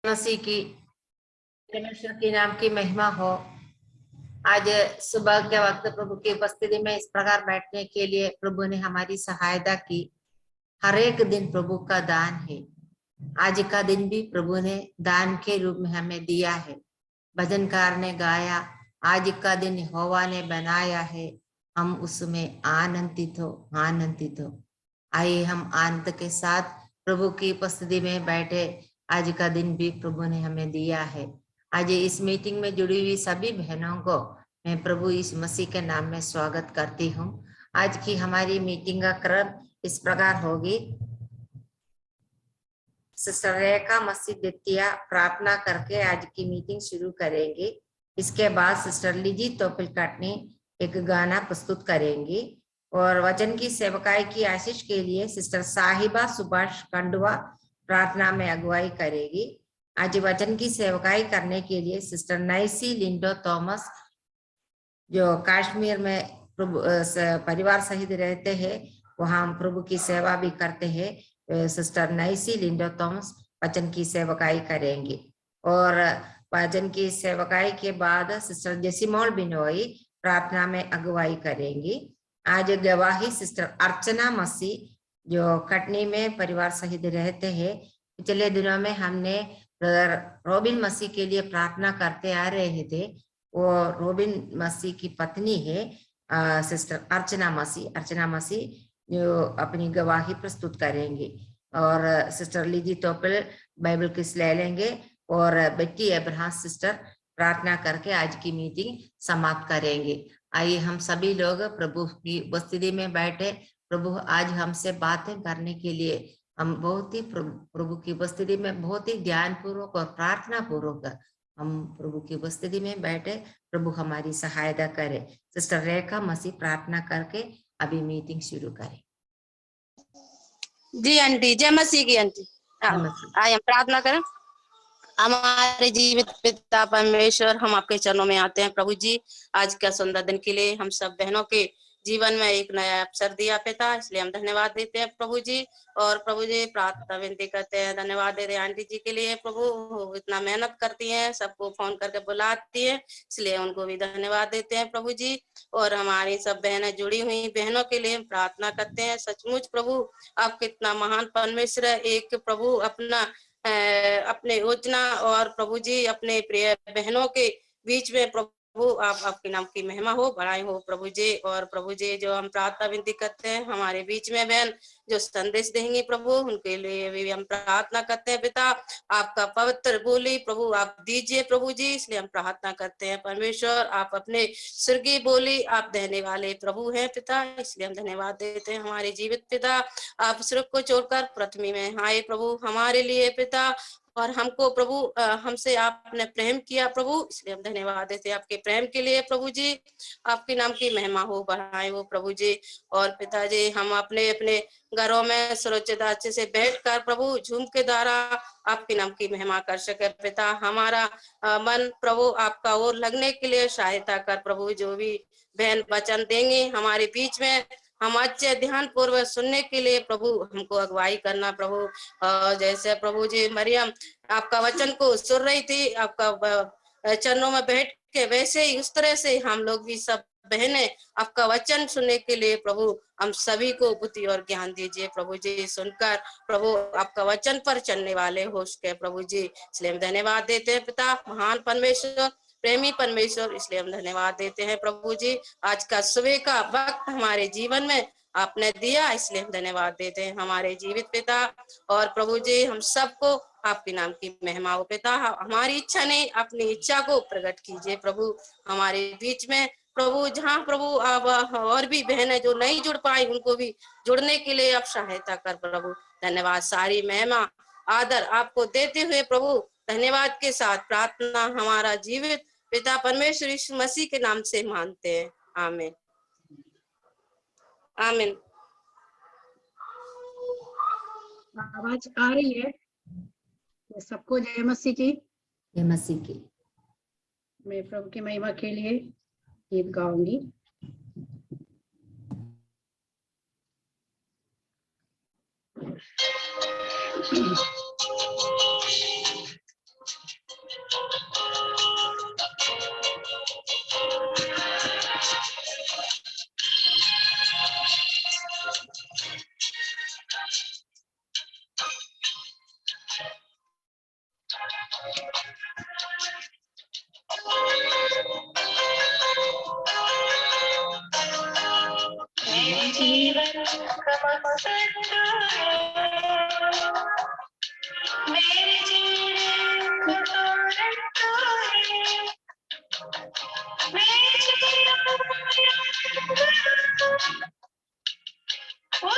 मसीह की परमेश्वर के नाम की महिमा हो। आज सुबह के वक्त प्रभु की उपस्थिति में इस प्रकार बैठने के लिए प्रभु ने हमारी सहायता की। हर एक दिन प्रभु का दान है। आज का दिन भी प्रभु ने दान के रूप में हमें दिया है। भजनकार ने गाया, आज का दिन यहोवा ने बनाया है, हम उसमें आनंदित हो। आइए हम आनंद के साथ प्रभु की उपस्थिति में बैठे। आज का दिन भी प्रभु ने हमें दिया है। आज इस मीटिंग में जुड़ी हुई सभी बहनों को मैं प्रभु यीशु मसीह के नाम में स्वागत करती हूँ। आज की हमारी मीटिंग का क्रम इस प्रकार होगी। सिस्टर रेखा मसीह द्वितीय प्रार्थना करके आज की मीटिंग शुरू करेंगे। इसके बाद सिस्टर लिजी तोपिल कटनी एक गाना प्रस्तुत करेंगी और वचन की सेवकाई की आशीष के लिए सिस्टर साहिबा सुभाष खंडवा प्रार्थना में अगुवाई करेगी। आज वचन की सेवकाई करने के लिए सिस्टर नैसी लिंडो थॉमस जो कश्मीर में परिवार सहित रहते हैं, वहां हम प्रभु की सेवा भी करते हैं। सिस्टर नैसी लिंडो थॉमस वचन की सेवकाई करेंगी और वचन की सेवकाई के बाद सिस्टर जेसिमोल बिनोई प्रार्थना में अगुवाई करेंगी। आज गवाही सिस्टर अर्चना मसीह जो कटनी में परिवार सहित रहते हैं। पिछले दिनों में हमने ब्रदर रोबिन मसीह के लिए प्रार्थना करते आ रहे थे। वो रोबिन मसीह की पत्नी है सिस्टर अर्चना मसीह जो अपनी गवाही प्रस्तुत करेंगे और सिस्टर लीजी टोपल बाइबल किस ले लेंगे और बेटी अब्राहम सिस्टर प्रार्थना करके आज की मीटिंग समाप्त करेंगे। आइए हम सभी लोग प्रभु की उपस्थिति में बैठे। प्रभु आज हमसे बातें करने के लिए हम बहुत ही प्रभु की उपस्थिति में बहुत ही ध्यान पूर्वक और प्रार्थना पूर्वक हम प्रभु की उपस्थिति में बैठे। प्रभु हमारी सहायता करे। सिस्टर रेखा मसीह प्रार्थना करके अभी मीटिंग शुरू करें। जी आंटी, जय मसीह की आंटी। आइए हम प्रार्थना करें। हमारे जीवित पिता परमेश्वर, हम आपके चरणों में आते हैं प्रभु जी। आज का सुंदर दिन के लिए हम सब बहनों के जीवन में एक नया अवसर दिया पिता, इसलिए हम धन्यवाद देते हैं प्रभु जी। और प्रभु जी प्रार्थना विनती करते हैं, धन्यवाद देते हैं आंटी जी के लिए। प्रभु इतना मेहनत करती हैं, सबको फोन करके बुलाती है, इसलिए उनको भी धन्यवाद देते हैं प्रभु जी। और हमारी सब बहनें जुड़ी हुई बहनों के लिए प्रार्थना करते हैं। सचमुच प्रभु आप कितना महान परमेश्वर है। एक प्रभु अपने योजना और प्रभु जी अपने प्रिय बहनों के बीच में प्रभु आप आपके नाम की महिमा हो, बड़ाई हो प्रभु जी। और प्रभु जी जो हम प्रार्थना विनती करते हैं, हमारे बीच में बहन जो संदेश देंगी प्रभु, उनके लिए भी हम प्रार्थना करते हैं पिता। आपका पवित्र बोली प्रभु आप दीजिए प्रभु जी, इसलिए हम प्रार्थना करते हैं परमेश्वर। आप अपने स्वर्गीय बोली आप देने वाले प्रभु हैं पिता, इसलिए हम धन्यवाद देते हैं हमारे जीवित पिता। आप स्वर्ग को छोड़कर पृथ्वी में आए प्रभु हमारे लिए पिता, और हमको प्रभु हमसे आपने प्रेम किया प्रभु, इसलिए हम धन्यवाद देते हैं आपके प्रेम के लिए प्रभु जी। आपके नाम की महिमा हो, बढ़ाए हो प्रभु जी। और पिताजी हम अपने अपने घरों में सुरक्षित अच्छे से बैठकर प्रभु झूम के द्वारा आपके नाम की महिमा कर सके पिता। हमारा मन प्रभु आपका ओर लगने के लिए सहायता कर प्रभु। जो भी बहन वचन देंगे हमारे बीच में, हम अच्छे ध्यान पूर्वक सुनने के लिए प्रभु हमको अगुवाई करना प्रभु। जैसे प्रभु जी मरियम आपका वचन को सुन रही थी आपका चरणों में बैठ के, वैसे ही उस तरह से हम लोग भी सब बहने आपका वचन सुनने के लिए प्रभु हम सभी को बुद्धि और ज्ञान दीजिए प्रभु जी। सुनकर प्रभु आपका वचन पर चलने वाले हो सके प्रभु जी, इसलिए हम धन्यवाद देते हैं पिता। महान परमेश्वर, प्रेमी परमेश्वर, इसलिए हम धन्यवाद देते हैं प्रभु जी। आज का सुबह का वक्त हमारे जीवन में आपने दिया, इसलिए हम धन्यवाद देते हैं हमारे जीवित पिता। और प्रभु जी हम सबको आपके नाम की महिमा हो पिता। हमारी इच्छा नहीं, अपनी इच्छा को प्रकट कीजिए प्रभु हमारे बीच में प्रभु। जहाँ प्रभु अब और भी बहनें जो नहीं जुड़ पाई, उनको भी जुड़ने के लिए आप सहायता कर प्रभु। धन्यवाद, सारी महिमा आदर आपको देते हुए प्रभु धन्यवाद के साथ प्रार्थना हमारा जीवित पिता परमेश्वर यीशु मसीह के नाम से मानते हैं, आमीन आमीन। आवाज आ रही है सबको? जय मसीह की। जय मसीह की। मैं प्रभु की महिमा के लिए गीत गाऊंगी। मेरे जीवन का मकसद तू है, मेरे जीने का कारण तू है, मैं जिया वो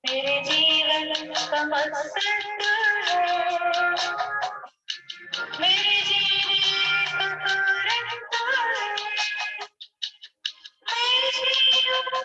मेरे जीवन का मकसद तू है, मेरे जीने का कारण तू है, मैं जिया वो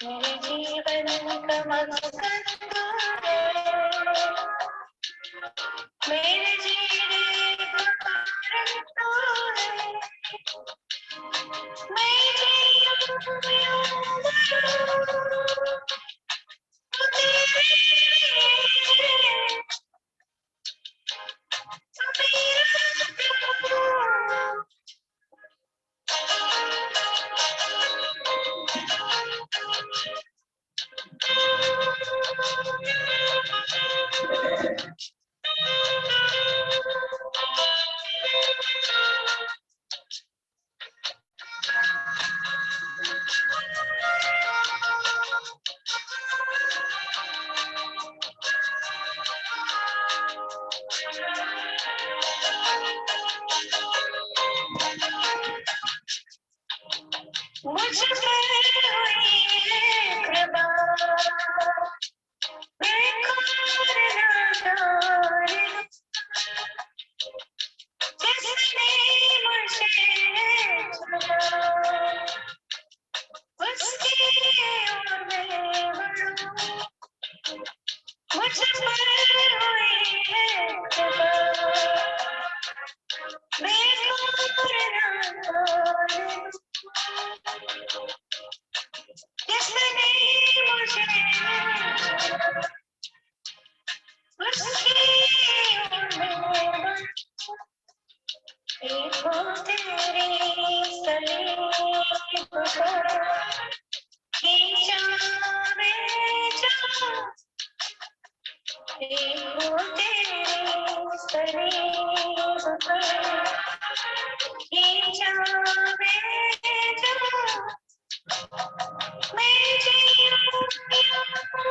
मेरे जीवन का मकसद तू है, मेरे जीने का कारण तू है, मैं जिया मुझ पर हुई है कृपा, बेकार नादार जिसने मुझे चुना, उसकी ओर मैं बढ़ूं। मुझ पर हुई है कृपा, बेकार नादार जिसने मुझे चुना, उसकी ओर मैं बढ़ूं। देखो तेरी सलीब पर खींचा मैं जाऊं, देखो तेरी सलीब पर खींचा मैं जाऊं, मैं जीऊं या मरूं,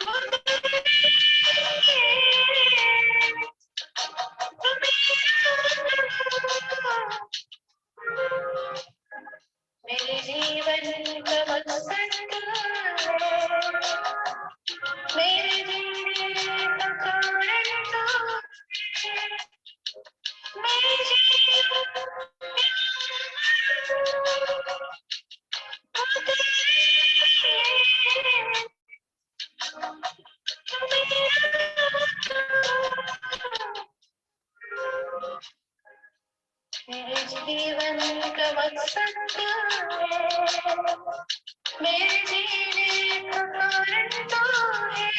वो मेरे जीवन का मकसद तू है, मेरे मेरे जीवन का मकसद क्या है, मेरे जीने का कारण तो है,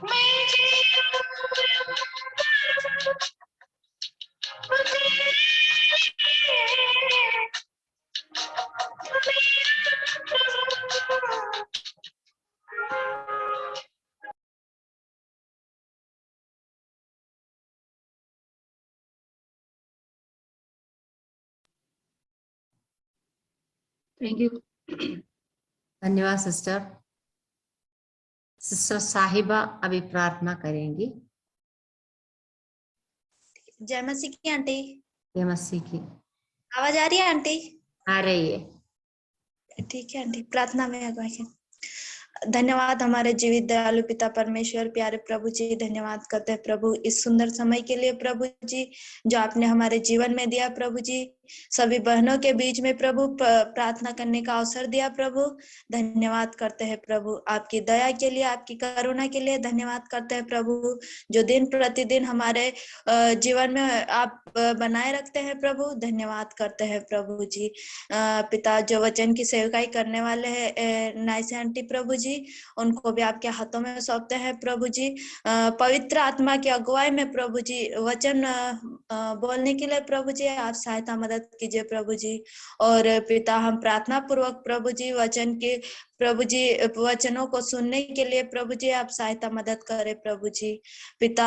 मैं जीऊं पर तेरे लिए, मेरा थैंक यू। धन्यवाद सिस्टर। सिस्टर साहिबा अभी प्रार्थना करेंगी। जय मसीह की आंटी, जय मसीह की। आवाज आ रही है आंटी? आ रही है। ठीक है आंटी, प्रार्थना में आगे। धन्यवाद हमारे जीवित दयालु पिता परमेश्वर, प्यारे प्रभु जी, धन्यवाद करते हैं प्रभु इस सुंदर समय के लिए प्रभु जी, जो आपने हमारे जीवन में दिया प्रभु जी। सभी बहनों के बीच में प्रभु प्रार्थना करने का अवसर दिया प्रभु। धन्यवाद करते हैं प्रभु आपकी दया के लिए, आपकी करुणा के लिए धन्यवाद करते हैं प्रभु, जो दिन प्रतिदिन हमारे जीवन में आप बनाए रखते हैं प्रभु। धन्यवाद करते हैं प्रभु जी। पिता जो वचन की सेवकाई करने वाले हैं नाइस आंटी प्रभु जी, उनको भी आपके हाथों में सौंपते हैं प्रभु जी। पवित्र आत्मा की अगुवाई में प्रभु जी वचन बोलने के लिए प्रभु जी आप सहायता मदद कीजिए प्रभु जी। और पिता हम प्रार्थना पूर्वक प्रभु जी वचन के प्रभु जी वचनों को सुनने के लिए प्रभु जी आप सहायता मदद करें प्रभु जी। पिता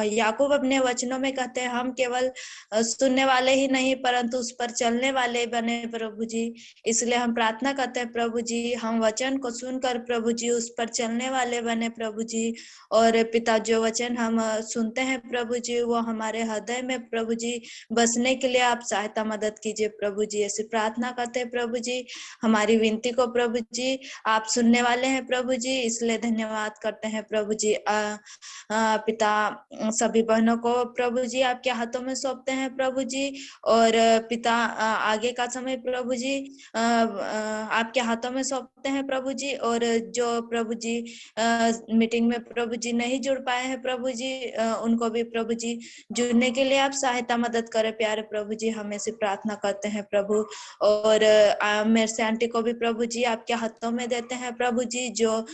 याकूब अपने वचनों में कहते हैं हम केवल सुनने वाले ही नहीं परंतु उस पर चलने वाले बने प्रभु जी। इसलिए हम प्रार्थना करते हैं प्रभु जी, हम वचन को सुनकर प्रभु जी उस पर चलने वाले बने प्रभु जी। और पिता जो वचन हम सुनते हैं प्रभु जी वो हमारे हृदय में प्रभु जी बसने के लिए आप सहायता मदद कीजिए प्रभु जी। ऐसी प्रार्थना करते हैं प्रभु जी, हमारी विनती को प्रभु जी आप सुनने वाले हैं प्रभु जी, इसलिए धन्यवाद करते हैं प्रभु जी। पिता सभी बहनों को प्रभु जी आपके हाथों में सौंपते हैं प्रभु जी। और पिता आगे का समय प्रभु जी आपके हाथों में सौंपते हैं प्रभु जी। और जो प्रभु जी मीटिंग में प्रभु जी नहीं जुड़ पाए हैं प्रभु जी, उनको भी प्रभु जी जुड़ने के लिए आप सहायता मदद करें प्यारे प्रभु जी, हमें से प्रार्थना करते हैं प्रभु। और मेरे से आंटी को भी प्रभु जी आपके हाथों में देते हैं प्रभु जी, जो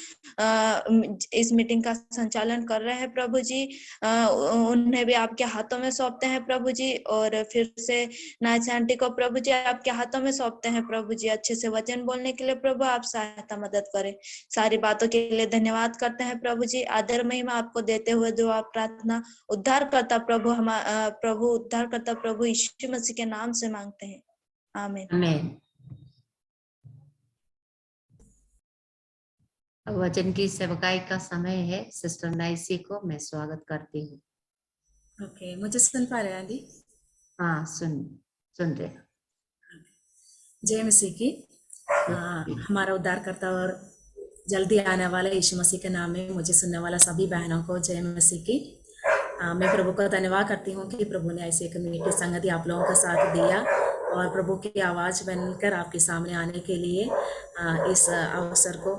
इस मीटिंग का संचालन कर रहे हैं प्रभु जी, उन्हें भी आपके हाथों में सौंपते हैं प्रभु जी। और फिर से नाच आंटी को प्रभु जी आपके हाथों में सौंपते हैं प्रभु जी, अच्छे से वचन बोलने के लिए प्रभु आप सहायता मदद करें। सारी बातों के लिए धन्यवाद करते हैं प्रभु जी, आदर महिमा आपको देते हुए दुआ प्रार्थना उद्धार करता प्रभु यीशु मसीह के नाम से मांगते हैं, आमीन। आमीन। अब वचन की सेवकाई का समय है। सिस्टर नाइसी को मैं स्वागत करती हूँ। ओके, मुझे सुन पा रहे हैं आंटी? हाँ सुन रहे। जय मसीह की। हमारा उद्धारकर्ता और जल्दी आने वाला यीशु मसीह के नाम में मुझे सुनने वाला सभी बहनों को जय मसीह की। मैं प्रभु का धन्यवाद करती हूँ कि प्रभु ने ऐसे एक मीठी संगति आप लोगों का साथ दिया और प्रभु की आवाज़ बनकर आपके सामने आने के लिए इस अवसर को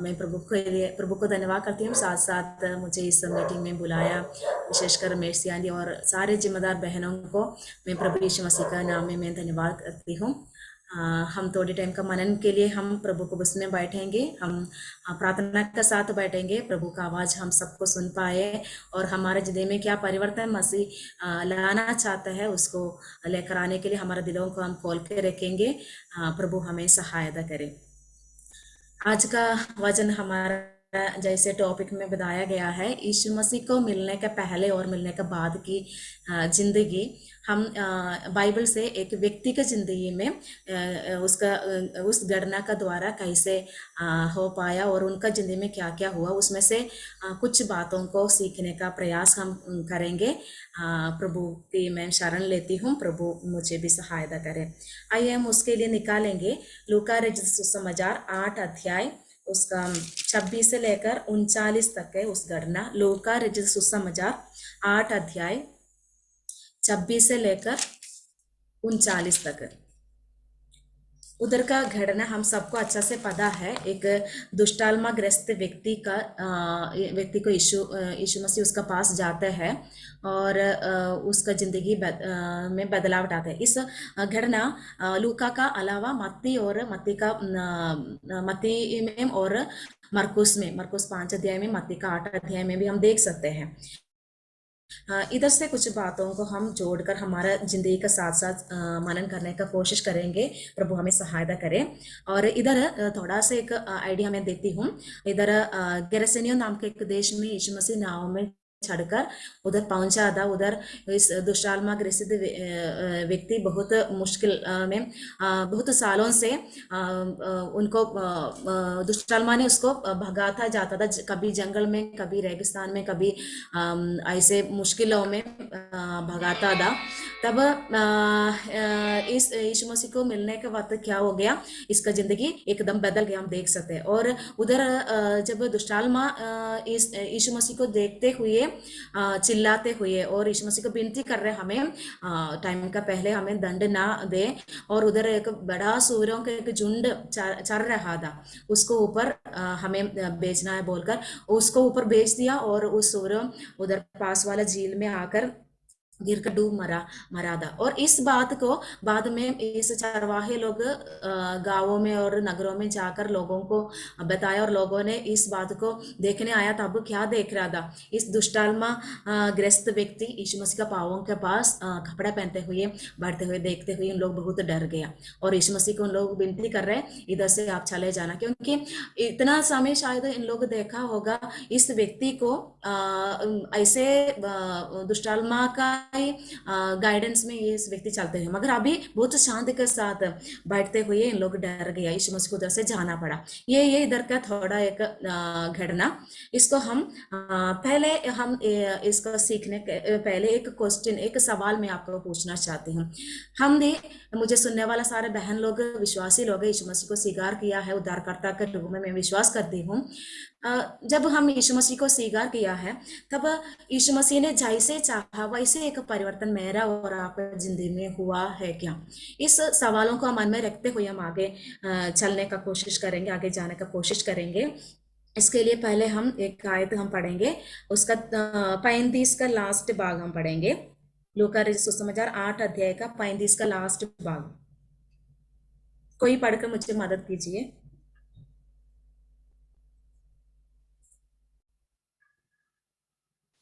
मैं प्रभु को धन्यवाद करती हूँ। साथ साथ मुझे इस मीटिंग में बुलाया विशेषकर मेर्सी आंटी और सारे जिम्मेदार बहनों को मैं प्रभु यीशु मसीह का नाम में मैं धन्यवाद करती हूँ। हम थोड़ी टाइम का मनन के लिए हम प्रभु को बस में बैठेंगे, हम प्रार्थना के साथ बैठेंगे, प्रभु का आवाज़ हम सबको सुन पाए और हमारे हृदय में क्या परिवर्तन मसीह लाना चाहता है उसको लेकर आने के लिए हमारे दिलों को हम खोल के रखेंगे। प्रभु हमें सहायता करे। आज का वचन हमारा जैसे टॉपिक में बताया गया है, यीशु मसीह को मिलने के पहले और मिलने के बाद की जिंदगी। हम बाइबल से एक व्यक्ति के जिंदगी में उस घटना का द्वारा कैसे हो पाया और उनका जिंदगी में क्या क्या हुआ, उसमें से कुछ बातों को सीखने का प्रयास हम करेंगे। प्रभु की मैं शरण लेती हूँ, प्रभु मुझे भी सहायता करें। आइए हम उसके लिए निकालेंगे लूका रचित सुसमाचार 8 अध्याय उसका 26 से लेकर 39 तक है उस घटना। लूका रचित सुसमाचार 8 अध्याय 26 से लेकर 39 तक। उधर का घटना हम सबको अच्छा से पता है। एक दुष्टात्मा ग्रस्त व्यक्ति को यीशु मसीह उसका पास जाते हैं और उसका जिंदगी में बदलाव आते हैं। इस घटना लूका का अलावा मत्ती में और मरकुस 5 अध्याय में, मत्ती का 8 अध्याय में भी हम देख सकते हैं। इधर से कुछ बातों को हम जोड़कर हमारा जिंदगी का साथ साथ मनन करने का कोशिश करेंगे। प्रभु हमें सहायता करे। और इधर थोड़ा सा एक आइडिया मैं देती हूँ। इधर गेरसेनियो नाम के एक देश में यीशु मसीह नाव में चढ़कर उधर पहुंचा था। उधर इस दुष्टात्मा ग्रसित व्यक्ति बहुत मुश्किल में बहुत सालों से उनको दुष्टात्मा ने उसको भगाता जाता था, कभी जंगल में, कभी रेगिस्तान में, कभी ऐसे मुश्किलों में भगाता था। तब इस यीशु मसीह को मिलने के वक्त क्या हो गया, इसका जिंदगी एकदम बदल गया, हम देख सकते हैं। और उधर जब दुष्टात्मा इस यीशु मसीह को देखते हुए चिल्लाते हुए और यीशु मसीह को विनती कर रहे हमें टाइम का पहले हमें दंड ना दे, और उधर एक बड़ा सूरों का एक झुंड चल रहा था, उसको ऊपर हमें बेचना है बोलकर उसको ऊपर बेच दिया, और उस सूर उधर पास वाला झील में आकर गिर कर डूब मरा था। और इस बात को बाद में इस चरवाहे लोग गांवों में और नगरों में जाकर लोगों को बताया, और लोगों ने इस बात को देखने आया। तब क्या देख रहा था, इस दुष्टात्मा ग्रस्त व्यक्ति यीशु मसीह का पांवों के पास कपड़ा पहनते हुए बढ़ते हुए देखते हुए उन लोग बहुत डर गया, और यीशु मसीह को उन लोग विनती कर रहे, इधर से आप चले जाना, क्योंकि इतना समय शायद इन लोग देखा होगा इस व्यक्ति को ऐसे दुष्टात्मा का गाइडेंस में ये व्यक्ति चलते हैं, मगर अभी बहुत शांति के साथ बैठते हुए इन लोग डर गया, यीशु मसीह को उधर से जाना पड़ा। ये इधर का थोड़ा एक घटना, इसको हम पहले हम इसको सीखने के पहले एक क्वेश्चन, एक सवाल मैं आपको पूछना चाहती हूँ। हमने, मुझे सुनने वाला सारे बहन लोग विश्वासी लोग यीशु मसीह को स्वीकार किया है उद्धारकर्ता के रूप में, मैं विश्वास करती हूँ। जब हम यीशु मसीह को स्वीकार किया है, तब यीशु मसीह ने जैसे चाहा वैसे एक परिवर्तन मेरा और आपकी जिंदगी में हुआ है क्या? इस सवालों को मन में रखते हुए हम आगे चलने का कोशिश करेंगे, आगे जाने का कोशिश करेंगे। इसके लिए पहले हम एक आयत हम पढ़ेंगे, उसका 35 का लास्ट भाग हम पढ़ेंगे। लूका सुसमाचार 8 अध्याय का 35 का लास्ट भाग। कोई पढ़कर मुझे मदद कीजिए।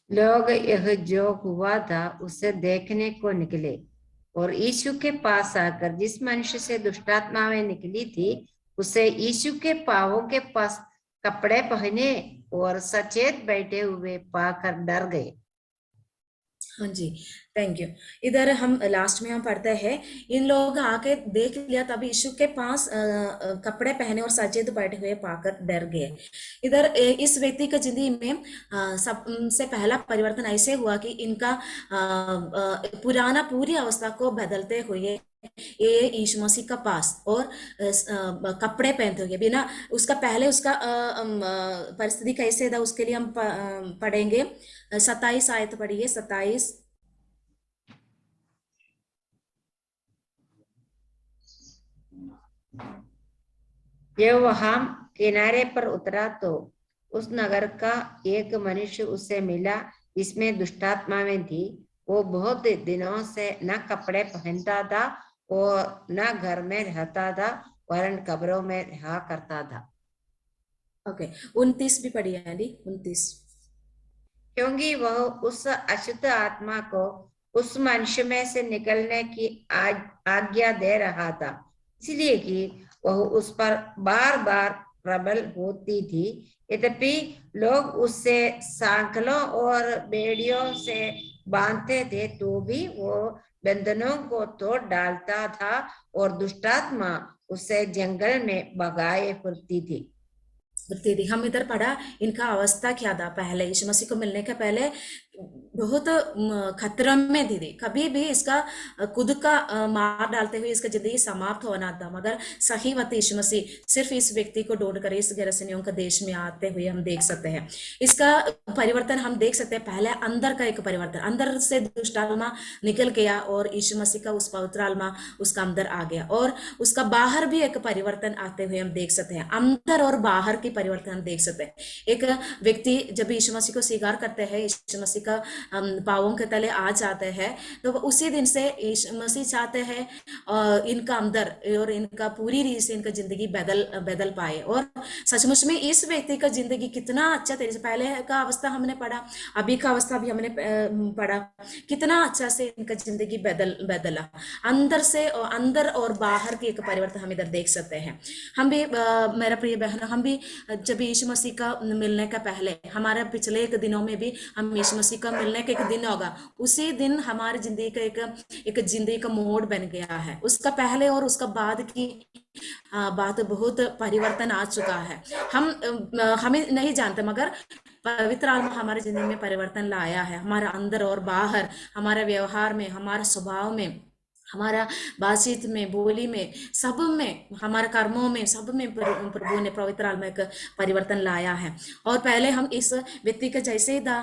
लोग यह जो हुआ था उसे देखने को निकले, और यीशु के पास आकर जिस मनुष्य से दुष्टात्माएं निकली थी उसे यीशु के पांवों के पास कपड़े पहने और सचेत बैठे हुए पाकर डर गए। हाँ जी, थैंक यू। इधर हम लास्ट में हम पढ़ते हैं, इन लोग आके देख लिया, तब यीशु के पास कपड़े पहने और सचेत बैठे हुए पाकर डर गए। इधर इस व्यक्ति का जिंदगी में सबसे पहला परिवर्तन ऐसे हुआ कि इनका पुराना पूरी अवस्था को बदलते हुए ये यीशु मसीह का पास और कपड़े पहनते हुए, बिना उसका पहले उसका परिस्थिति कैसे था उसके लिए हम पढ़ेंगे। 27 आयत पढ़िए, 27। जब वहां किनारे पर उतरा तो उस नगर का एक मनुष्य उससे मिला जिसमें दुष्टात्माएं थी। वो बहुत दिनों से न कपड़े पहनता था और न घर में रहता था, वरन कब्रों में रहा करता था। ओके, 29 भी पढ़िए आंटी, 29। क्योंकि वह उस अशुद्ध आत्मा को उस मनुष्य में से निकलने की आज्ञा दे रहा था, इसलिए कि वह उस पर बार बार प्रबल होती थी। यद्यपि लोग उससे सांकलों और बेड़ियों से बांधते थे, तो भी वो बंधनों को तोड़ डालता था और दुष्टात्मा उसे जंगल में भगाए फिरती थी। हम इधर पढ़ा इनका अवस्था क्या था पहले, यीशु मसीह को मिलने के पहले बहुत खतरे में थी। कभी भी इसका खुद का मार डालते हुए इसका जिंदगी समाप्त होना था, मगर सही वक्त यीशु मसीह सिर्फ इस व्यक्ति को ढूंढ कर इस गैरसनियों का देश में आते हुए हम देख सकते हैं। इसका परिवर्तन हम देख सकते हैं। पहले अंदर का एक परिवर्तन, अंदर से दुष्ट आत्मा निकल गया और यीशु मसीह का उस पवित्र आत्मा उसका अंदर आ गया, और उसका बाहर भी एक परिवर्तन आते हुए हम देख सकते हैं। अंदर और बाहर की परिवर्तन हम देख सकते हैं। एक व्यक्ति जब यीशु मसीह को स्वीकार करते हैं, यीशु मसीह का पावों के तले आ जाते हैं, तो उसी दिन से यीशु मसीह चाहते हैं इनका अंदर और इनका पूरी रीति से इनका जिंदगी बदल पाए। और सचमुच में इस व्यक्ति का जिंदगी कितना अच्छा तरीके से, पहले का अवस्था हमने पढ़ा, अभी का अवस्था भी हमने पढ़ा, कितना अच्छा से इनका जिंदगी बदला। अंदर से अंदर और बाहर की एक परिवर्तन हम इधर देख सकते हैं। हम भी मेरा प्रिय बहन, हम भी जब यीशु मसीह का मिलने का पहले, हमारे पिछले एक दिनों में भी हम यीशु मसीह का मिलने का एक दिन होगा, उसी दिन हमारी जिंदगी का एक जिंदगी का मोड़ बन गया है। उसका पहले और उसका बाद की बात बहुत परिवर्तन आ चुका है। हमें नहीं जानते, मगर पवित्र आत्मा हमारी जिंदगी में परिवर्तन लाया है। हमारे अंदर और बाहर, हमारे व्यवहार में, हमारे स्वभाव में, हमारा बातचीत में, बोली में, सब में, हमारे कर्मों में, सब में प्रभु ने पवित्र आत्मा एक परिवर्तन लाया है। और पहले हम इस व्यक्ति के जैसे ही था,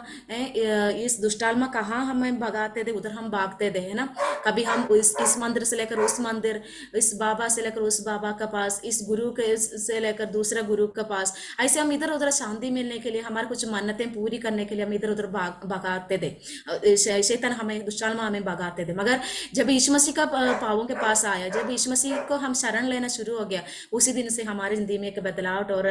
इस दुष्ट आत्मा कहाँ हमें भगाते थे उधर हम भागते थे, है ना। कभी हम इस मंदिर से लेकर उस मंदिर, इस बाबा से लेकर उस बाबा के पास, इस गुरु के से लेकर दूसरे गुरु के पास, ऐसे हम इधर उधर शांति मिलने के लिए, हमारे कुछ मन्नतें पूरी करने के लिए हम इधर उधर भगाते थे। शैतान हमें, दुष्ट आत्मा हमें भगाते थे। मगर जब यीशु मसीह का पावों के पास आया, जब यीशु मसीह को हम शरण लेना शुरू हो गया, उसी दिन से हमारी जिंदगी में एक बदलाव और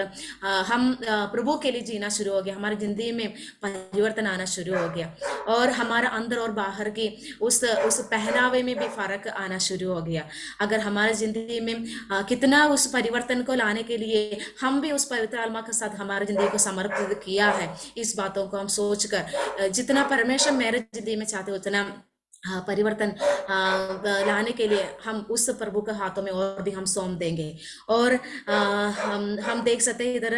हम प्रभु के लिए जीना शुरू हो गया। हमारी जिंदगी में परिवर्तन आना शुरू हो गया, और हमारा अंदर और बाहर की उस पहनावे में भी फर्क आना शुरू हो गया। अगर हमारी जिंदगी में कितना उस परिवर्तन को लाने के लिए हम भी उस पवित्र आत्मा के साथ हमारी जिंदगी को समर्पित किया है, इस बातों को हम सोचकर, जितना परमेश्वर मेरे जिंदगी में चाहते उतना परिवर्तन लाने के लिए हम उस प्रभु के हाथों में और भी हम सौंप देंगे। और हम देख सकते हैं इधर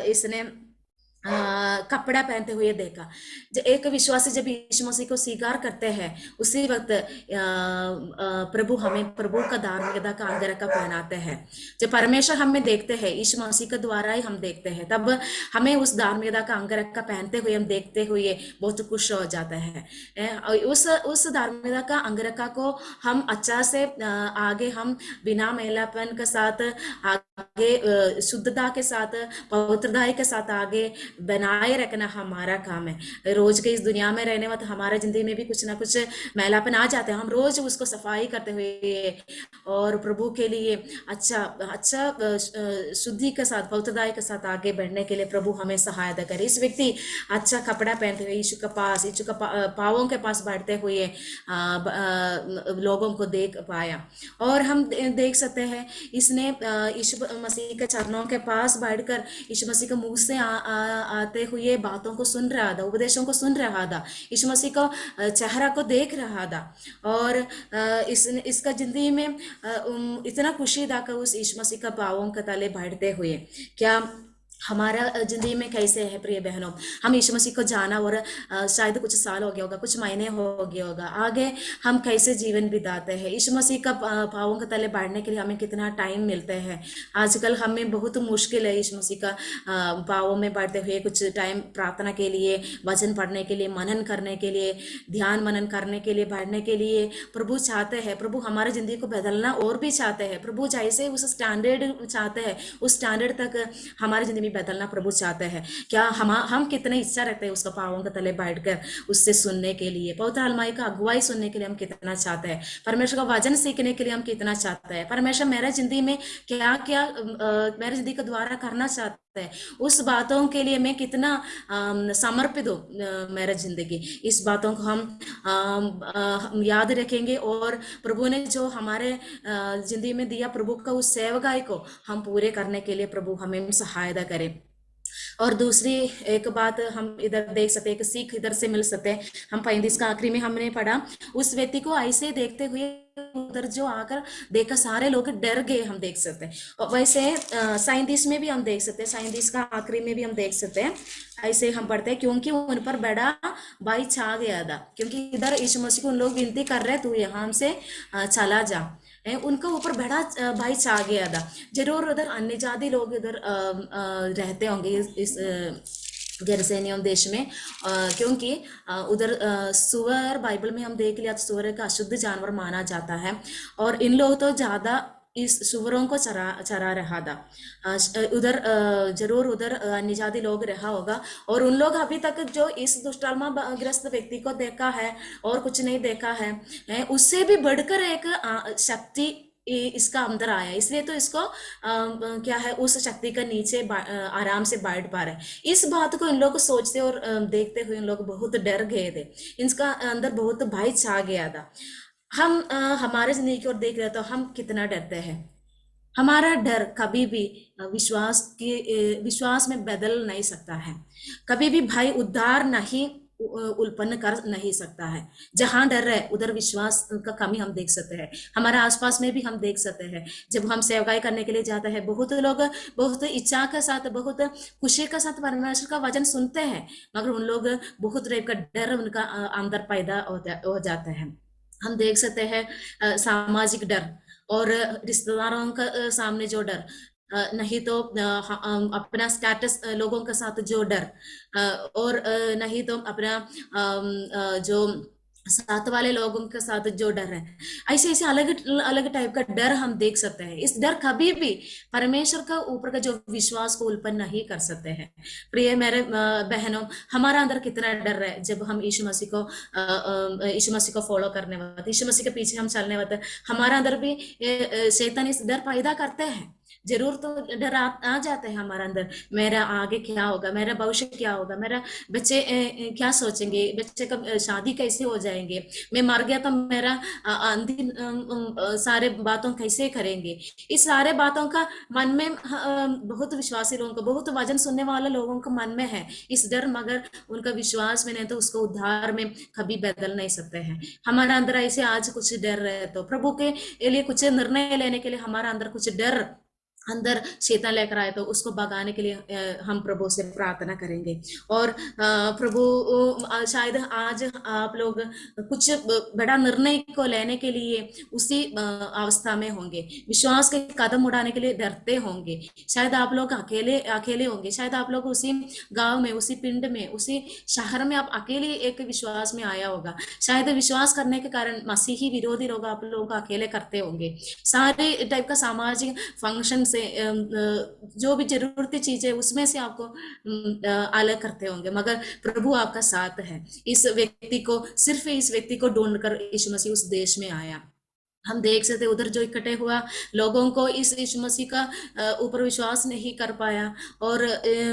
इसने कपड़ा पहनते हुए देखा। एक विश्वासी जब यीशु मसीह को स्वीकार करते हैं, उसी वक्त प्रभु हमें प्रभु का धार्मिकता का अंगरखा पहनाते हैं। जब परमेश्वर हमें देखते हैं, यीशु मसीह के द्वारा ही हम देखते हैं, तब हमें उस धार्मिकता का अंगरखा पहनते हुए, हम देखते हुए बहुत खुश हो जाते हैं। उस धार्मिकता का अंगरखा को हम अच्छा से आगे हम बिना मैलापन के साथ, आगे शुद्धता के साथ, पवित्रता के साथ आगे बनाए रखना हमारा काम है। रोज के इस दुनिया में रहने वक्त हमारा जिंदगी में भी कुछ ना कुछ मैलापन आ जाते हैं, हम रोज उसको सफाई करते हुए और प्रभु के लिए अच्छा शुद्धि के साथ, पवित्रता के साथ आगे बढ़ने के लिए प्रभु हमें सहायता करे। इस व्यक्ति अच्छा कपड़ा पहनते हुए यीशु के पास, यीशु के पावों के पास बैठते हुए लोगों को देख पाया। और हम देख सकते हैं इसने यीशु मसीह के चरणों के पास बैठकर यीशु मसीह के मुंह से आते हुए बातों को सुन रहा था, उपदेशों को सुन रहा था, यीशु मसीह को चेहरा को देख रहा था। और इसका जिंदगी में इतना खुशी था कि उस यीशु मसीह का पावों के तले बैठते हुए। क्या हमारा जिंदगी में कैसे है प्रिय बहनों? हम यीशु मसीह को जाना और शायद कुछ साल हो गया होगा, कुछ महीने हो गया होगा, आगे हम कैसे जीवन बिताते हैं? यीशु मसीह का पावों के तले बैठने के लिए हमें कितना टाइम मिलता है? आजकल हमें बहुत मुश्किल है यीशु मसीह का पावों में बैठते हुए कुछ टाइम प्रार्थना के लिए, वचन पढ़ने के लिए, मनन करने के लिए, ध्यान मनन करने के लिए, बैठने के लिए। प्रभु चाहते हैं, प्रभु हमारी जिंदगी को बदलना और भी चाहते हैं। प्रभु जैसे उस स्टैंडर्ड चाहते हैं, उस स्टैंडर्ड तक हमारी जिंदगी बदलना प्रभु चाहते हैं। क्या हम कितने इच्छा रखते हैं उसका पावों के तले बैठकर उससे सुनने के लिए, पवित्र आत्मा का अगुवाई सुनने के लिए हम कितना चाहते हैं, परमेश्वर का वचन सीखने के लिए हम कितना चाहते हैं, परमेश्वर मेरे जिंदगी में क्या क्या मेरे जिंदगी के द्वारा करना चाहते हैं, उस बातों के लिए मैं कितना समर्पित हूँ मेरा जिंदगी। इस बातों को हम याद रखेंगे और प्रभु ने जो हमारे जिंदगी में दिया, प्रभु का उस सेवकाई को हम पूरे करने के लिए प्रभु हमें सहायता करे। और दूसरी एक बात हम इधर देख सकते हैं, एक सीख इधर से मिल सकते हैं। हम 35 का आखिरी में हमने पढ़ा, उस व्यक्ति को ऐसे देखते हुए उधर जो आकर देखा सारे लोग डर गए, हम देख सकते हैं। और वैसे 37 में भी हम देख सकते हैं, 37 का आखिरी में भी हम देख सकते हैं, ऐसे हम पढ़ते हैं, क्योंकि उन पर बड़ा भय छा गया था। क्योंकि इधर यीशु मसीह को उन लोग विनती कर रहे, तू यहाँ से चला जा, उनका ऊपर बड़ा भय छा गया था। जरूर उधर अन्य जाति लोग इधर रहते होंगे इस गेरसेनियम देश में, क्योंकि उधर सुअर, बाइबल में हम देख लिया तो सुअर का अशुद्ध जानवर माना जाता है, और इन लोग तो ज्यादा इस सुअरों को चरा रहा था। उधर जरूर उधर अन्य जाति लोग रहा होगा, और उन लोग अभी तक जो इस दुष्टात्मा ग्रस्त व्यक्ति को देखा है और कुछ नहीं देखा है, उससे भी बढ़कर एक शक्ति इसका अंदर आया, इसलिए तो इसको क्या है, उस शक्ति का नीचे आराम से बैठ पा रहे हैं। इस बात को इन लोग सोचते और देखते हुए इन लोग बहुत डर गए थे, इनका अंदर बहुत भय छा गया था। हम हमारे जिंदगी की ओर देख रहे तो हम कितना डरते हैं। हमारा डर कभी भी विश्वास में बदल नहीं सकता है, कभी भी भय उद्धार नहीं उत्पन्न कर नहीं सकता है। जहां डर है उधर विश्वास का कमी हम देख सकते हैं। हमारे आसपास में भी हम देख सकते हैं, जब हम सेवकाई करने के लिए जाते हैं, बहुत लोग बहुत इच्छा के साथ, बहुत खुशी के साथ परमेश्वर का वचन सुनते हैं, मगर उन लोग बहुत टाइप का डर उनका अंदर पैदा हो जाता है। हम देख सकते हैं सामाजिक डर, और रिश्तेदारों का सामने जो डर, नहीं तो अपना स्टेटस लोगों के साथ जो डर, और नहीं तो अपना जो साथ वाले लोगों के साथ जो डर है, ऐसे ऐसे अलग अलग टाइप का डर हम देख सकते हैं। इस डर कभी भी परमेश्वर का ऊपर का जो विश्वास को उत्पन्न नहीं कर सकते हैं। प्रिय मेरे बहनों, हमारा अंदर कितना डर है जब हम यीशु मसीह को फॉलो करने वक्त, यीशु मसीह के पीछे हम चलने वक्त, हमारा अंदर भी शैतान इस डर पैदा करते हैं। जरूर तो डर आ जाते हैं हमारे अंदर, मेरा आगे क्या होगा, मेरा भविष्य क्या होगा, मेरा बच्चे क्या सोचेंगे, बच्चे का शादी कैसे हो जाएंगे, मैं मर गया तो मेरा अंतिम सारे बातों कैसे करेंगे। इस सारे बातों का मन में बहुत विश्वासी लोगों को, बहुत वचन सुनने वाले लोगों को मन में है इस डर, मगर उनका विश्वास में नहीं तो उसको उद्धार में कभी बदल नहीं सकते हैं। हमारा अंदर ऐसे आज कुछ डर है, तो प्रभु के लिए कुछ निर्णय लेने के लिए हमारा अंदर कुछ डर अंदर शैतान लेकर आए, तो उसको भगाने के लिए हम प्रभु से प्रार्थना करेंगे। और प्रभु शायद आज आप लोग कुछ बड़ा निर्णय को लेने के लिए उसी अवस्था में होंगे, विश्वास के कदम उठाने के लिए डरते होंगे। शायद आप लोग अकेले होंगे, शायद आप लोग उसी गांव में, उसी पिंड में, उसी शहर में आप अकेले एक विश्वास में आया होगा। शायद विश्वास करने के कारण मसीही विरोधी लोग आप लोग अकेले करते होंगे। सारे टाइप का सामाजिक फंक्शन से जो भी जरूरती चीजें उसमें से आपको अलग करते होंगे, मगर प्रभु आपका साथ है। इस व्यक्ति को, सिर्फ इस व्यक्ति को ढूंढकर यीशु मसीह उस देश में आया। हम देख सकते उधर जो इकट्ठे हुआ लोगों को इस यीशु मसीह का ऊपर विश्वास नहीं कर पाया, और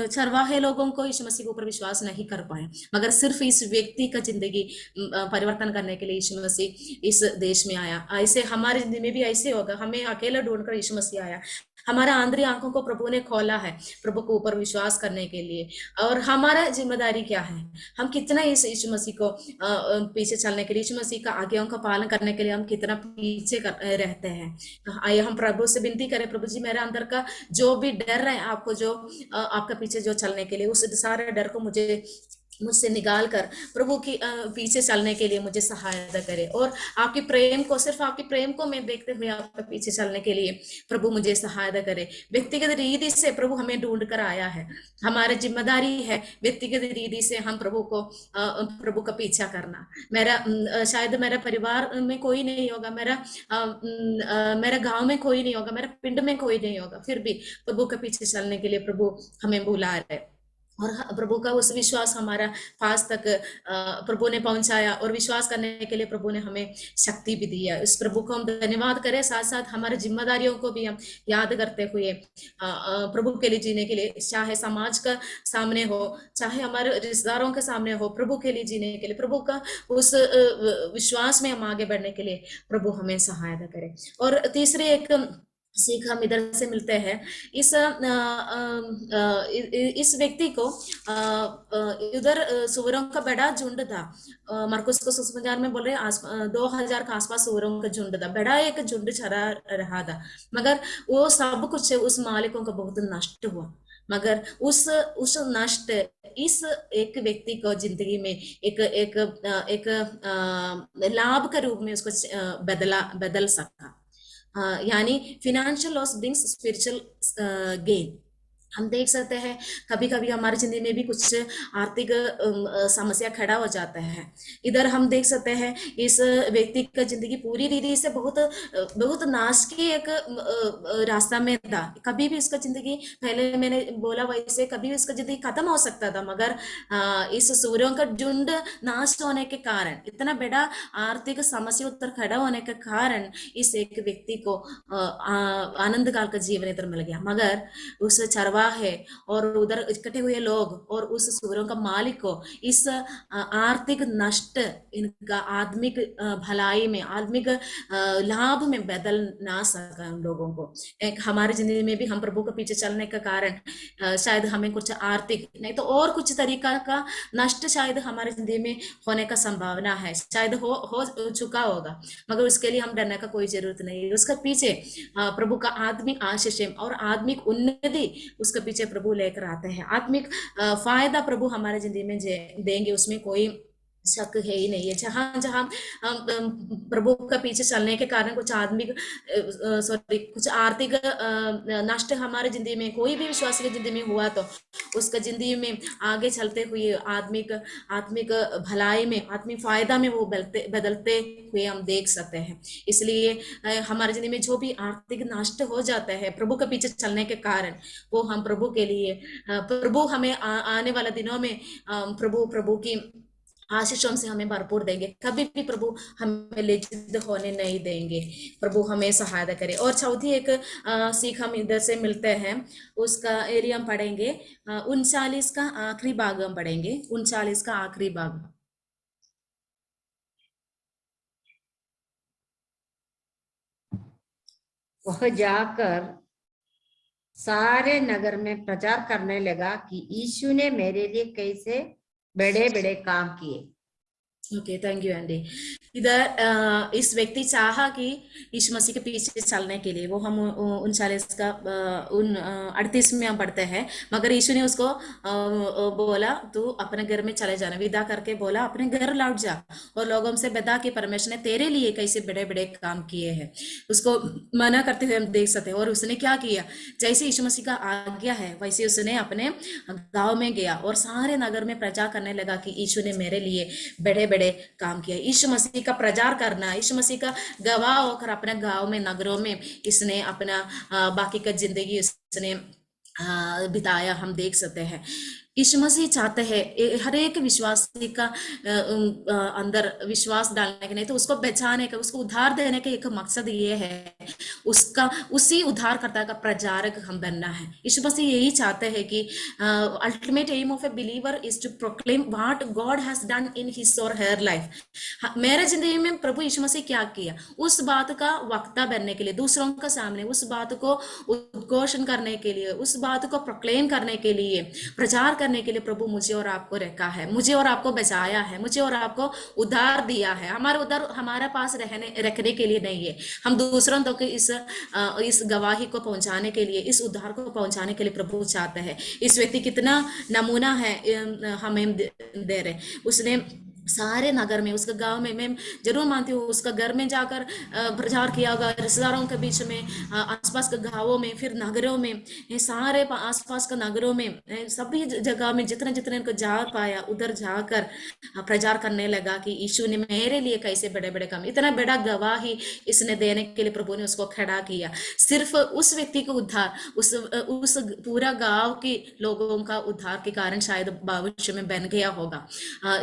चरवाहे लोगों को यीशु मसीह के ऊपर विश्वास नहीं कर पाए, मगर सिर्फ इस व्यक्ति का जिंदगी परिवर्तन करने के लिए यीशु मसीह इस देश में आया। ऐसे हमारी जिंदगी में भी ऐसे होगा, हमें अकेला ढूंढकर यीशु मसीह आया। हमारा आंतरिक आंखों को प्रभु ने खोला है प्रभु के ऊपर विश्वास करने के लिए। और हमारा जिम्मेदारी क्या है, हम कितना इस यीशु मसीह को पीछे चलने के लिए, यीशु मसीह का आज्ञाओं का पालन करने के लिए हम कितना पीछे रहते हैं। आइए हम प्रभु से विनती करें, प्रभु जी मेरे अंदर का जो भी डर है, आपको जो आपका पीछे जो चलने के लिए, उस सारे डर को मुझसे निकाल कर प्रभु की पीछे चलने के लिए मुझे सहायता करे, और आपके प्रेम को, सिर्फ आपके प्रेम को मैं देखते हुए आपके पीछे चलने के लिए प्रभु मुझे सहायता करे। व्यक्तिगत रीति से प्रभु हमें ढूंढ कर आया है, हमारी जिम्मेदारी है व्यक्तिगत रीति से हम प्रभु का पीछा करना। शायद मेरा परिवार में कोई नहीं होगा, मेरा गांव में कोई नहीं होगा, मेरे पिंड में कोई नहीं होगा, फिर भी प्रभु के पीछे चलने के लिए प्रभु हमें बुला रहे, और प्रभु का उस विश्वास हमारा पास तक प्रभु ने पहुंचाया, और विश्वास करने के लिए प्रभु ने हमें शक्ति भी दी है। इस प्रभु को हम धन्यवाद करें, साथ साथ हमारे जिम्मेदारियों को भी हम याद करते हुए प्रभु के लिए जीने के लिए, चाहे समाज का सामने हो, चाहे हमारे रिश्तेदारों के सामने हो, प्रभु के लिए जीने के लिए, प्रभु का उस विश्वास में हम आगे बढ़ने के लिए प्रभु हमें सहायता करे। और तीसरी एक सीख हम इधर से मिलते हैं। इस व्यक्ति को उधर सूअरों का बड़ा झुंड था। मरकुस को सुसमाचार में बोल रहे 2000 के आसपास सूअरों का झुंड था, बड़ा एक झुंड चरा रहा था। मगर वो सब कुछ उस मालिकों का बहुत नष्ट हुआ। मगर उस नष्ट इस एक व्यक्ति को जिंदगी में एक लाभ के रूप में उसको बदल सका। यानी financial loss brings spiritual gain. हम देख सकते हैं कभी कभी हमारी जिंदगी में भी कुछ आर्थिक समस्या खड़ा हो जाता है। इधर हम देख सकते हैं इस व्यक्ति का जिंदगी पूरी रीति से बहुत नाश की एक रास्ता में था। कभी भी इसका जिंदगी, पहले मैंने बोला वैसे, कभी भी इसका जिंदगी खत्म हो सकता था। मगर इस सूर्यों का झुंड नाश होने के कारण, इतना बड़ा आर्थिक समस्या उत्तर खड़ा होने के कारण इस एक व्यक्ति को आनंद काल का जीवन इधर मिल गया। मगर उस चरवाहे और उधर इकट्ठे हुए लोग और उस सूअरों का मालिक को इस आर्थिक नष्ट इनका आत्मिक भलाई में, आत्मिक लाभ में बदल ना सका उन लोगों को। एक हमारी जिंदगी में भी हम प्रभु के पीछे चलने का कारण शायद हमें कुछ आर्थिक नहीं तो और कुछ तरीका का नष्ट शायद हमारी जिंदगी में होने का संभावना है, शायद हो चुका होगा। मगर उसके लिए हम डरने का कोई जरूरत नहीं है। उसके पीछे प्रभु का आत्मिक आशीष और आत्मिक उन्नति उसके पीछे प्रभु लेकर आते हैं। आत्मिक फायदा प्रभु हमारे जिंदगी में देंगे, उसमें कोई शक है ही नहीं है। जहां जहां प्रभु का पीछे चलने के कारण कुछ आर्थिक नष्ट हमारे जिंदगी में, कोई भी विश्वासी की जिंदगी में हुआ तो उसका जिंदगी में आगे चलते हुए आत्मिक भलाई में, आत्मिक फायदा में वो बदलते हुए हम देख सकते हैं। इसलिए हमारे जिंदगी में जो भी आर्थिक नष्ट हो जाता है प्रभु के पीछे चलने के कारण, वो हम प्रभु के लिए, प्रभु हमें आने वाले दिनों में प्रभु की आशीषों से हमें भरपूर देंगे। कभी भी प्रभु हमें लज्जित होने नहीं देंगे। प्रभु हमें सहायता करे। और चौथी एक सीख हम इधर से मिलते हैं, उसका एरिया हम पढ़ेंगे 39 का आखिरी भाग हम पढ़ेंगे, 39 का आखिरी भाग। वह जाकर सारे नगर में प्रचार करने लगा कि यीशु ने मेरे लिए कैसे बड़े बड़े काम किए। Okay, thank you Andy. इधर इस व्यक्ति चाहा कि यीशु मसीह के पीछे चलने के लिए, वो हम 39 का 38 में हम पढ़ते हैं। मगर यीशु ने उसको बोला तू अपने घर में चले जाना, विदा करके बोला अपने घर लौट जा और लोगों से बता कि परमेश्वर ने तेरे लिए कैसे बड़े बड़े काम किए हैं। उसको मना करते हुए हम देख सकते हैं। और उसने क्या किया, जैसे यीशु मसीह का आज्ञा है वैसे उसने अपने गाँव में गया और सारे नगर में प्रचार करने लगा कि यीशु ने मेरे लिए बड़े बड़े काम किया। यीशु मसीह का प्रचार करना, यीशु मसीह का गवाह होकर अपने गांव में, नगरों में इसने अपना बाकी का जिंदगी इसने बिताया, हम देख सकते हैं। यीशु मसीह चाहते हैं हर एक विश्वासी का अंदर विश्वास डालने के, नहीं तो उसको बचाने का, उसको उद्धार देने का एक मकसद ये है, उसका उसी उद्धारकर्ता का प्रचारक हम बनना है। यीशु मसीह यही चाहते हैं कि ultimate aim of a believer is to proclaim what God has done in his or her life. मेरे जिंदगी में प्रभु यीशु मसीह क्या किया, उस बात का वक्ता बनने के लिए, दूसरों के सामने उस बात को उद्घोषण करने के लिए, उस बात को प्रोक्लेम करने के लिए, प्रचार करने के लिए प्रभु मुझे और आपको रखा है, मुझे और आपको बचाया है, मुझे और आपको उद्धार दिया है। हमारा उद्धार हमारे पास रखने के लिए नहीं है, हम दूसरों तक इस गवाही को पहुंचाने के लिए, इस उद्धार को पहुंचाने के लिए प्रभु चाहते हैं। इस व्यक्ति कितना नमूना है हमें दे रहे, उसने सारे नगर में, उसका गांव में, मैं जरूर मानती हूँ उसका घर में जाकर प्रचार किया होगा, रिश्तेदारों के बीच में, आसपास के गांवों में, फिर नगरों में, सारे आसपास के नगरों में, सभी जगह में जितने जितने को जा पाया उधर जाकर प्रचार करने लगा कि यीशु ने मेरे लिए कैसे बड़े बड़े काम, इतना बड़ा गवाही इसने देने के लिए प्रभु ने उसको खड़ा किया। सिर्फ उस व्यक्ति को उद्धार, उस पूरा गांव के लोगों का उद्धार के कारण शायद भविष्य में बन गया होगा।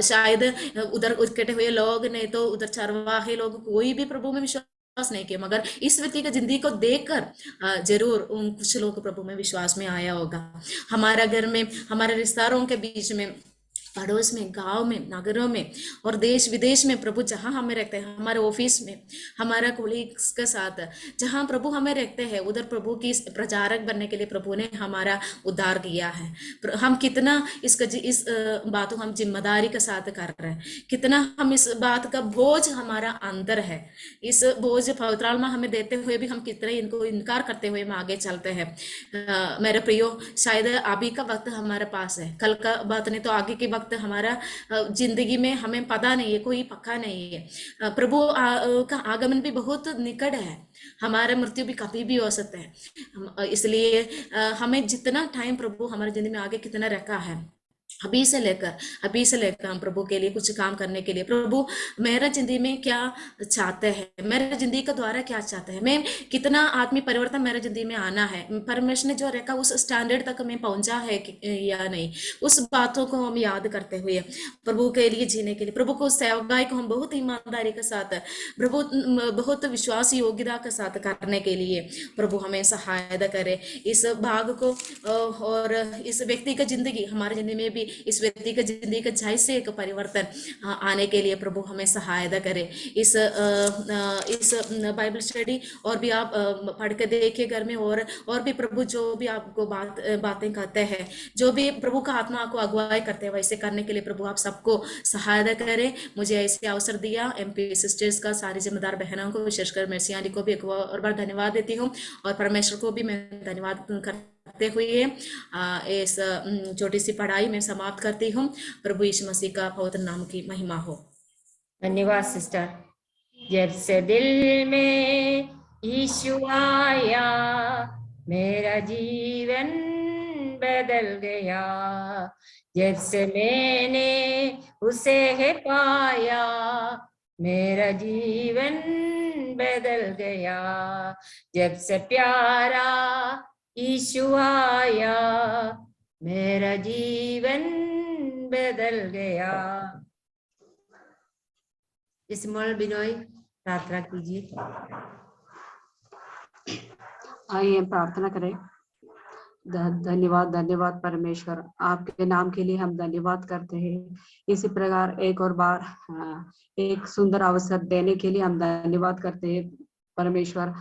शायद उधर इकट्ठे हुए लोग, नहीं तो उधर चरवाहे लोग, कोई भी प्रभु में विश्वास नहीं किया, मगर इस व्यक्ति की जिंदगी को देखकर जरूर कुछ लोग प्रभु में विश्वास में आया होगा। हमारा घर में, हमारे रिश्तेदारों के बीच में पड़ोस में, गांव में, नगरों में और देश विदेश में प्रभु जहां हमें रखते हैं, हमारे ऑफिस में, हमारा कोलीग्स के साथ जहां प्रभु हमें रखते हैं, उधर प्रभु की प्रचारक बनने के लिए प्रभु ने हमारा उद्धार किया है। हम कितना इस बात को हम जिम्मेदारी के साथ कर रहे हैं, कितना हम इस बात का बोझ हमारा अंदर है, इस बोझ पवित्र आत्मा हमें देते हुए भी हम कितना इनको इनकार करते हुए हम आगे चलते हैं। मेरे प्रियो, शायद अभी का वक्त हमारे पास है, कल का बात नहीं तो आगे के वक्त हमारा जिंदगी में हमें पता नहीं है, कोई पक्का नहीं है। प्रभु का आगमन भी बहुत निकट है, हमारा मृत्यु भी कभी भी हो सकता है। इसलिए हमें जितना टाइम प्रभु हमारी जिंदगी में आगे कितना रखा है, अभी से लेकर हम प्रभु के लिए कुछ काम करने के लिए, प्रभु मेरा जिंदगी में क्या चाहते हैं, मेरे जिंदगी के द्वारा क्या चाहते हैं, मैं कितना आत्मीय परिवर्तन मेरे जिंदगी में आना है, परमेश्वर ने जो रखा उस स्टैंडर्ड तक मैं पहुंचा है या नहीं, उस बातों को हम याद करते हुए प्रभु के लिए जीने के लिए, प्रभु को सेवकाई को हम बहुत ईमानदारी के साथ, प्रभु बहुत विश्वास योग्यता के साथ करने के लिए प्रभु हमें सहायता करे। इस भाग को और इस व्यक्ति का जिंदगी, हमारे जिंदगी में भी इस व्यक्ति का जिंदगी का जैसे एक परिवर्तन आने के लिए प्रभु हमें सहायता करे। इस बाइबल स्टडी और भी आप पढ़ के देखिए घर में, और भी प्रभु जो भी आपको बातें कहते हैं, जो भी प्रभु का आत्मा को अगुवाई करते हैं, वैसे करने के लिए प्रभु आप सबको सहायता करें। मुझे ऐसे अवसर दिया एमपी सिस्टर्स का, सारी जिम्मेदार बहनों को, विशेषकर मेर्सियानी को भी एक और बार धन्यवाद देती हूँ, और परमेश्वर को भी मैं धन्यवाद करते हुए इस छोटी सी पढ़ाई में समाप्त करती हूँ। प्रभु यीशु मसीह का पवित्र नाम की महिमा हो। धन्यवाद सिस्टर। जब से दिल में यीशु आया, मेरा जीवन बदल गया, जब से मैंने उसे है पाया, मेरा जीवन बदल गया, जब से प्यारा यीशु आया, मेरा जीवन बदल गया। इसमल बिनोय प्रार्थना कीजिए। आइए प्रार्थना करें। धन्यवाद परमेश्वर, आपके नाम के लिए हम धन्यवाद करते हैं। इसी प्रकार एक और बार एक सुंदर अवसर देने के लिए हम धन्यवाद करते हैं परमेश्वर।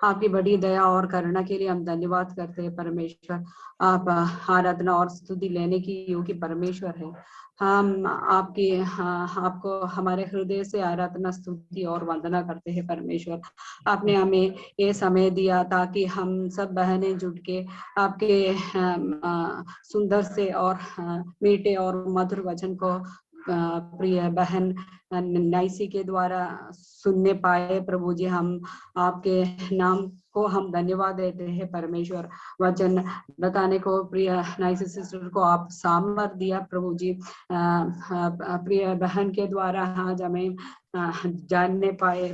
आपकी बड़ी दया और करुणा के लिए हम धन्यवाद करते हैं परमेश्वर। आप आराधना और स्तुति लेने की योग्य परमेश्वर है। हम आपको हमारे हृदय से आराधना, स्तुति और वंदना करते हैं परमेश्वर। आपने हमें ये समय दिया ताकि हम सब बहनें जुट के आपके सुंदर से और मीठे और मधुर वचन को प्रिय बहन नाइसी के द्वारा सुनने पाए। प्रभु जी, हम आपके नाम को हम धन्यवाद देते हैं परमेश्वर। वचन बताने को प्रिय नाइसी सिस्टर को आप सामर्थ्य दिया प्रभु जी। प्रिय बहन के द्वारा आज हमें जानने पाए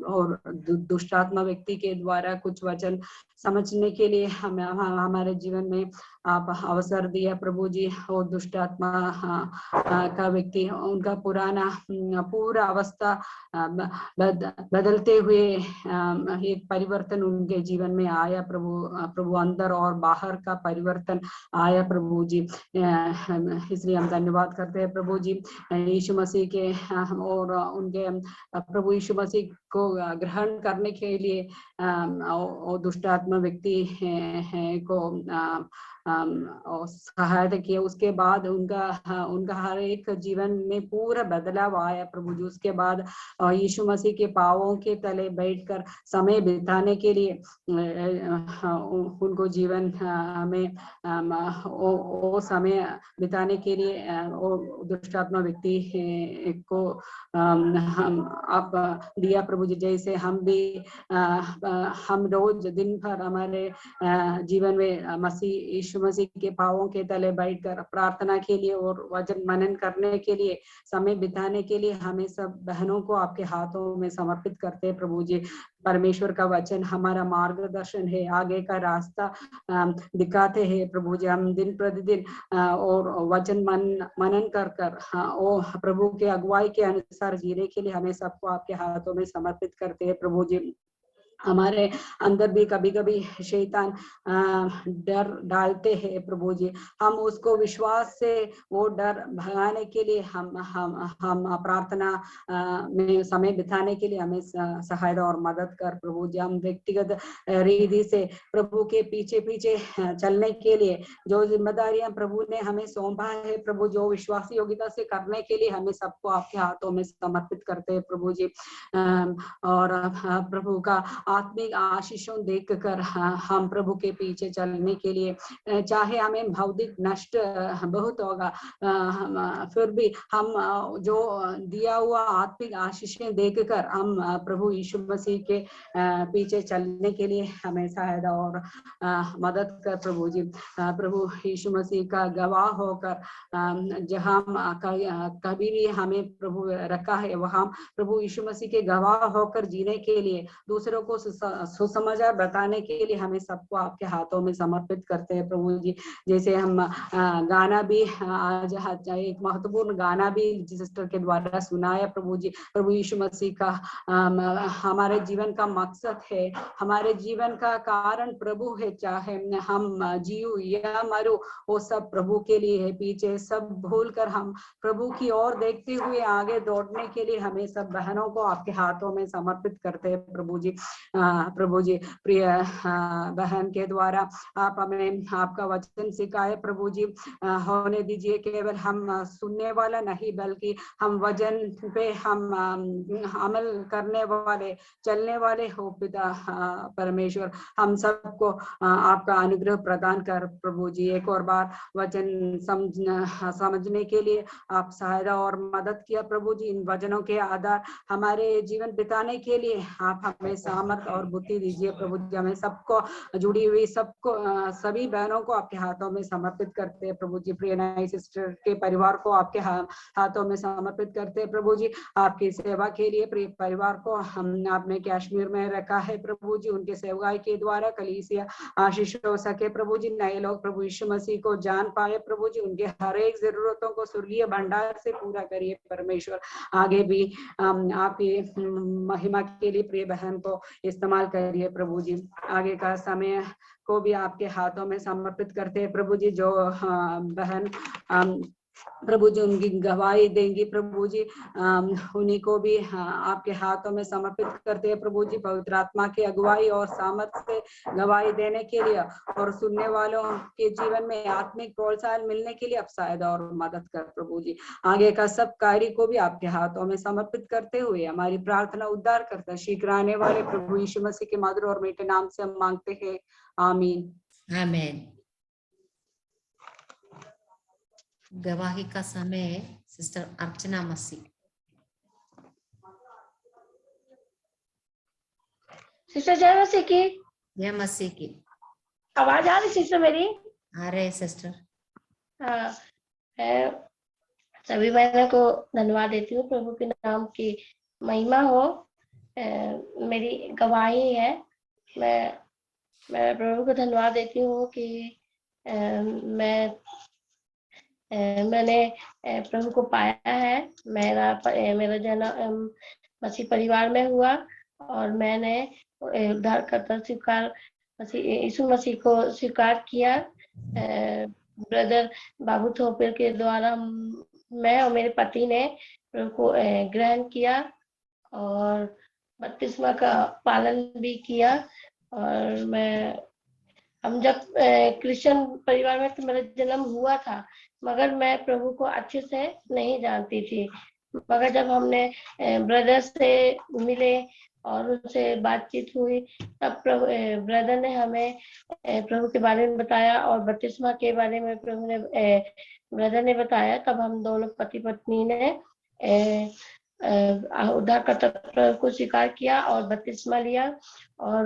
और दुष्टात्मा व्यक्ति के द्वारा कुछ वचन समझने के लिए हमारे जीवन में आप अवसर दिया प्रभु जी। और दुष्टात्मा का व्यक्ति, उनका पूरा अवस्था बदलते हुए एक परिवर्तन उनके जीवन में आया प्रभु अंदर और बाहर का परिवर्तन आया प्रभु जी। इसलिए हम धन्यवाद करते हैं प्रभु जी यीशु मसीह के और उनके प्रभु यीशु मसीह को ग्रहण करने के लिए दुष्टात्मा व्यक्ति को सहायता किया। उसके बाद उनका हर एक जीवन में पूरा बदलाव आया प्रभु जी। उसके बाद यीशु मसीह के पांवों के तले बैठकर समय बिताने के लिए उनको जीवन में वो समय बिताने के लिए वो दुष्टात्मा व्यक्ति को आप दिया प्रभु जी। जैसे हम भी हम रोज दिन भर हमारे जीवन में यीशु मसीह के पांवों के तले बैठकर प्रार्थना के लिए और वचन मनन करने के लिए, समय बिताने के लिए हमें सब बहनों को आपके हाथों में समर्पित करते हैं प्रभु जी। परमेश्वर का वचन हमारा मार्गदर्शन है, आगे का रास्ता दिखाते हैं प्रभु जी। हम दिन प्रतिदिन और वचन मनन कर वो प्रभु के अगुवाई के अनुसार जीने के लिए हमें सबको आपके हाथों में समर्पित करते हैं प्रभु जी। हमारे अंदर भी कभी कभी शैतान डर डालते हैं प्रभु जी। हम उसको विश्वास से वो डर भगाने के लिए हम प्रार्थना में समय बिताने के लिए हमें सहायता और मदद कर प्रभु जी। हम व्यक्तिगत रीति से प्रभु के पीछे पीछे चलने के लिए जो जिम्मेदारियां प्रभु ने हमें सौंपा है प्रभु, जो विश्वासी योग्यता से करने के लिए हमें सबको आपके हाथों में समर्पित करते हैं प्रभु जी। और प्रभु का आत्मिक आशीषों देखकर हम प्रभु के पीछे चलने के लिए, चाहे हमें भौतिक नष्ट बहुत होगा, फिर भी हम जो दिया हुआ आत्मिक आशीषें देखकर हम प्रभु यीशु मसीह के पीछे चलने के लिए हमें सहायता और मदद कर प्रभु जी। प्रभु यीशु मसीह का गवाह होकर जहाँ कभी भी हमें प्रभु रखा है वहाँ प्रभु यीशु मसीह के गवाह होकर जीने के लिए, दूसरों को सुसमाचार बताने के लिए हमें सबको आपके हाथों में समर्पित करते हैं प्रभु जी। जैसे हम गाना भी आज एक महत्वपूर्ण गाना भी सिस्टर के द्वारा सुनाया प्रभु जी। प्रभु यीशु मसीह का हमारे जीवन का मकसद है, हमारे जीवन का कारण प्रभु है, चाहे हम जियो या मरो वो सब प्रभु के लिए है। पीछे सब भूल कर हम प्रभु की ओर देखते हुए आगे दौड़ने के लिए हमें सब बहनों को आपके हाथों में समर्पित करते हैं प्रभु जी। प्रभु जी, प्रिय बहन के द्वारा आप हमें आपका वचन सिखाए प्रभु जी। होने दीजिए केवल हम सुनने वाला नहीं बल्कि हम वचन पे हम अमल करने वाले, चलने वाले हो पिता परमेश्वर। हम सबको आपका अनुग्रह प्रदान कर प्रभु जी। एक और बार वचन समझने के लिए आप सहायता और मदद किया प्रभु जी। इन वचनों के आधार हमारे जीवन बिताने के लिए आप हमें सामर्थ और बुद्धि दीजिए प्रभु जी। हमें सबको जुड़ी हुई सबको सभी बहनों को आपके हाथों में समर्पित करते हैं प्रभु जी। प्रिय नई सिस्टर के परिवार को आपके हाथों में समर्पित करते हैं प्रभु जी। आपकी सेवा के लिए प्रिय परिवार को हम आपने कश्मीर में रखा है प्रभु जी। उनके सेवकाई के द्वारा कलीसिया आशीष हो सके प्रभु जी। नए लोग प्रभु यीशु मसीह को जान पाए प्रभु जी। उनके हर एक जरूरतों को स्वर्गीय भंडार से पूरा करिए परमेश्वर। आगे भी आपकी महिमा के लिए प्रिय बहन को इस्तेमाल करिए प्रभु जी। आगे का समय को भी आपके हाथों में समर्पित करते हैं प्रभु जी। जो बहन प्रभु जी उनकी गवाही देंगी प्रभु जी, उन्हीं को भी आपके हाथों में समर्पित करते हैं प्रभु जी। पवित्र आत्मा की अगुवाई और सामर्थ्य से गवाही देने के लिए और सुनने वालों के जीवन में आत्मिक प्रोत्साहन मिलने के लिए आप सहायता और मदद कर प्रभु जी। आगे का सब कार्य को भी आपके हाथों में समर्पित करते हुए हमारी प्रार्थना उद्धार करता शीघ्र आने वाले प्रभु यीशु मसीह के मधुर और मीठे नाम से हम मांगते हैं, आमीन आमीन। गवाही का समय सिस्टर अर्चना मसीह। सिस्टर जय मसीह की। जय मसीह की। आवाज आ रही सिस्टर मेरी? आ रहे सिस्टर। हाँ, सभी बहनों को धन्यवाद देती हूँ। प्रभु के नाम की महिमा हो। मेरी गवाही है। मैं प्रभु को धन्यवाद देती हूँ कि मैंने प्रभु को पाया है। मेरा जन्म मसीह परिवार में हुआ और मैंने उद्धारकर्ता स्वीकार यीशु मसीह को स्वीकार किया। ब्रदर बाबू थोपेर के द्वारा मैं और मेरे पति ने प्रभु को ग्रहण किया और बपतिस्मा का पालन भी किया। और हम जब क्रिश्चियन परिवार में तो मेरा जन्म हुआ था, मगर मैं प्रभु को अच्छे से नहीं जानती थी। मगर जब हमने ब्रदर से मिले और उनसे बातचीत हुई, तब ब्रदर ने हमें प्रभु के बारे में बताया और बपतिस्मा के बारे में ब्रदर ने बताया। तब हम दोनों पति पत्नी ने उद्धारकर्ता प्रभु को स्वीकार किया और बपतिस्मा लिया। और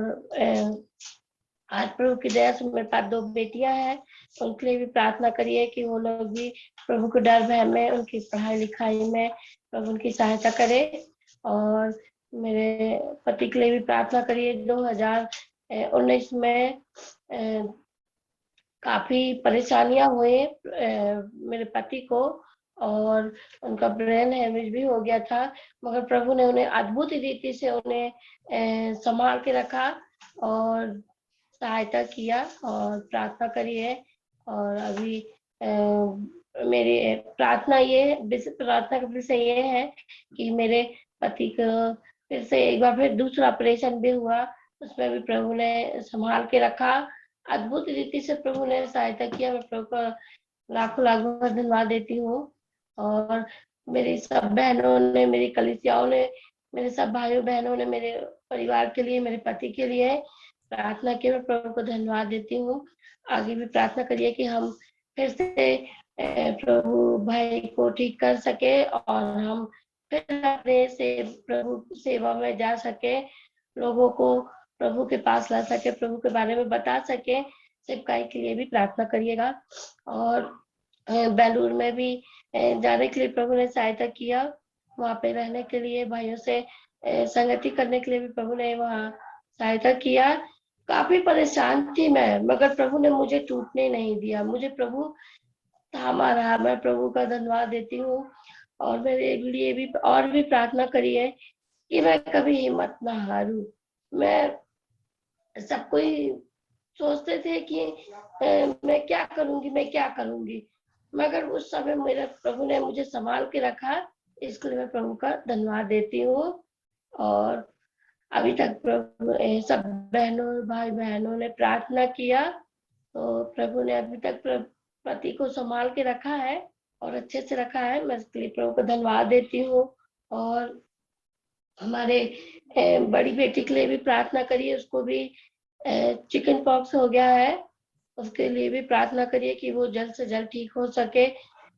आज प्रभु की दया से मेरे पास 2 बेटियां हैं। उनके लिए भी प्रार्थना करिए कि वो लोग भी प्रभु के डर भय में उनकी पढ़ाई लिखाई में प्रभु उनकी सहायता करे। और मेरे पति के लिए भी प्रार्थना करिए। 2019 में काफी परेशानियां हुई मेरे पति को और उनका ब्रेन हेमरेज भी हो गया था, मगर प्रभु ने उन्हें अद्भुत रीति से उन्हें संभाल के रखा और सहायता किया और प्रार्थना करी है। और अभी मेरी प्रार्थना का विषय ये है कि मेरे पति को फिर से एक बार फिर दूसरा ऑपरेशन भी हुआ, उसमें भी प्रभु ने संभाल के रखा, अद्भुत रीति से प्रभु ने सहायता किया। मैं प्रभु का लाखों लाखों धन्यवाद देती हूँ। और मेरी सब बहनों ने, मेरी कलीसियाओं ने, मेरे सब भाइयों बहनों ने मेरे परिवार के लिए, मेरे पति के लिए प्रार्थना की। मैं प्रभु को धन्यवाद देती हूँ। आगे भी प्रार्थना करिए कि हम फिर से प्रभु भाई को ठीक कर सके और हम फिर अपने से प्रभु सेवा में जा सके, लोगों को प्रभु के पास ला सके, प्रभु के बारे में बता सके। सेवकाई के लिए भी प्रार्थना करिएगा। और बेलूर में भी जाने के लिए प्रभु ने सहायता किया, वहाँ पे रहने के लिए, भाइयों से संगति करने के लिए भी प्रभु ने वहाँ सहायता किया। काफी परेशान थी मैं, मगर प्रभु ने मुझे टूटने नहीं दिया, मुझे प्रभु थामा रहा। मैं प्रभु का धन्यवाद देती हूँ। और मेरे लिए भी और भी प्रार्थना करिए कि मैं कभी हिम्मत ना हारूं। मैं सब कोई सोचते थे कि मैं क्या करूंगी, मगर उस समय मेरे प्रभु ने मुझे संभाल के रखा, इसके लिए मैं प्रभु का धन्यवाद देती हूँ। और अभी तक प्रभु सब बहनों भाई बहनों ने प्रार्थना किया, तो प्रभु ने अभी तक पति को संभाल के रखा है और अच्छे से रखा है। मैं इसके लिए प्रभु को धन्यवाद देती हूँ। और हमारे बड़ी बेटी के लिए भी प्रार्थना करिए, उसको भी चिकन पॉक्स हो गया है, उसके लिए भी प्रार्थना करिए कि वो जल्द से जल्द ठीक हो सके।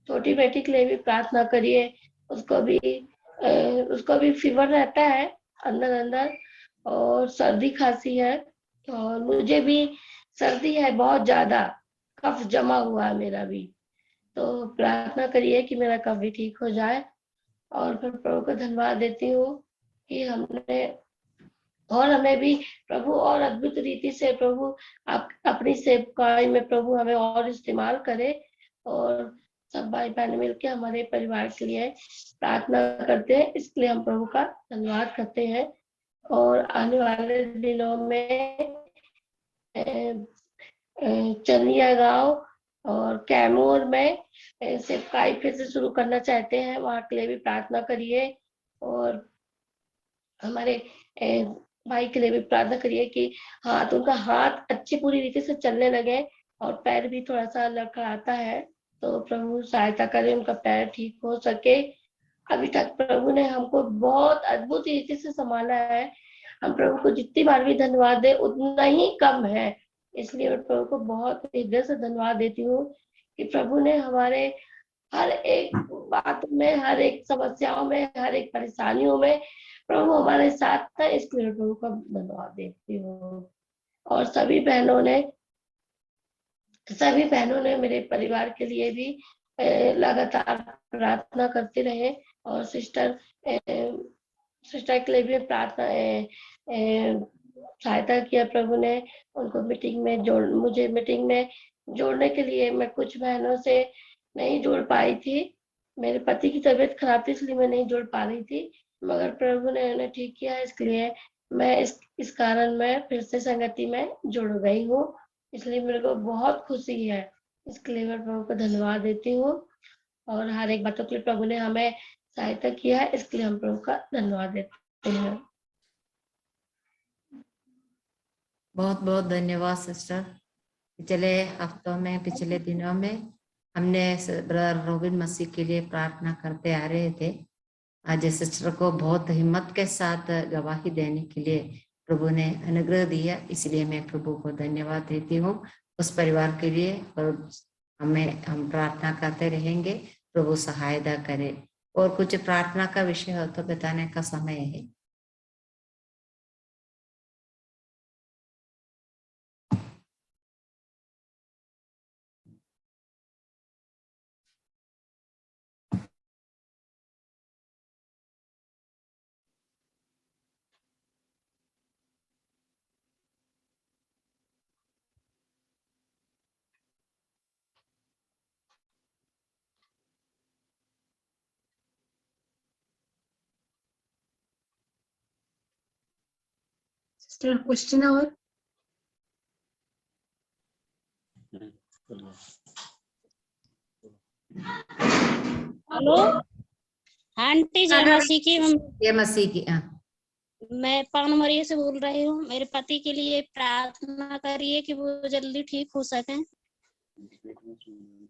छोटी बेटी के लिए भी प्रार्थना करिए, उसको भी फीवर रहता है अंदर अंदर और सर्दी खांसी है, और मुझे भी सर्दी है बहुत ज्यादा, कफ जमा हुआ है मेरा भी। तो प्रार्थना करिए कि मेरा कफ भी ठीक हो जाए। और फिर प्रभु को धन्यवाद देती हूँ कि हमें भी प्रभु और अद्भुत रीति से प्रभु अपनी सेवकाई में प्रभु हमें और इस्तेमाल करे। और सब भाई बहन मिलके हमारे परिवार के लिए प्रार्थना करते हैं, इसलिए हम प्रभु का धन्यवाद करते हैं। और आने वाले दिनों में चनिया गांव और कैमूर में सेवकाई फिर से शुरू करना चाहते हैं, वहां के लिए भी प्रार्थना करिए। और हमारे भाई के लिए भी प्रार्थना करिए कि उनका हाथ अच्छी पूरी रीति से चलने लगे और पैर भी थोड़ा सा लड़खड़ाता है, तो प्रभु सहायता करे, उनका पैर ठीक हो सके। अभी तक प्रभु ने हमको बहुत अद्भुत रीति से संभाला है, हम प्रभु को जितनी बार भी धन्यवाद दे उतना ही कम है। इसलिए मैं प्रभु को बहुत हृदय से धन्यवाद देती हूँ कि प्रभु ने हमारे हर एक बात में, हर एक समस्याओं में, हर एक परेशानियों में प्रभु हमारे साथ था, इसलिए मैं प्रभु का धन्यवाद देती हूँ। और सभी बहनों ने मेरे परिवार के लिए भी लगातार प्रार्थना करते रहे। और सिस्टर के लिए भी प्रार्थना सहायता किया प्रभु ने, उनको मुझे मीटिंग में जोड़ने के लिए। मैं कुछ बहनों से नहीं जोड़ पाई थी, मेरे पति की तबीयत खराब थी इसलिए मैं नहीं जोड़ पा रही थी, मगर प्रभु ने उन्हें ठीक किया, इसलिए मैं इस कारण मैं फिर से संगति में जुड़ गई हूँ। इसलिए मेरे को बहुत खुशी है, इसके लिए मैं प्रभु को धन्यवाद देती हूँ। और हर एक बातों के लिए प्रभु ने हमें सहायता किया है, इसके लिए हम प्रभु का धन्यवाद देते हैं। बहुत बहुत धन्यवाद सिस्टर। पिछले हफ्तों में, पिछले दिनों में हमने ब्रदर रोबिन मसीह के लिए प्रार्थना करते आ रहे थे। आज सिस्टर को बहुत हिम्मत के साथ गवाही देने के लिए प्रभु ने अनुग्रह दिया, इसलिए मैं प्रभु को धन्यवाद देती हूँ उस परिवार के लिए। और हम प्रार्थना करते रहेंगे, प्रभु सहायता करे। और कुछ प्रार्थना का विषय हो तो बताने का समय है। सिस्टर क्वेश्चन और हेलो आंटी जय मसीह की। ये मसीह की। मैं पानमरी से बोल रही हूँ। मेरे पति के लिए प्रार्थना करिए कि वो जल्दी ठीक हो सकें।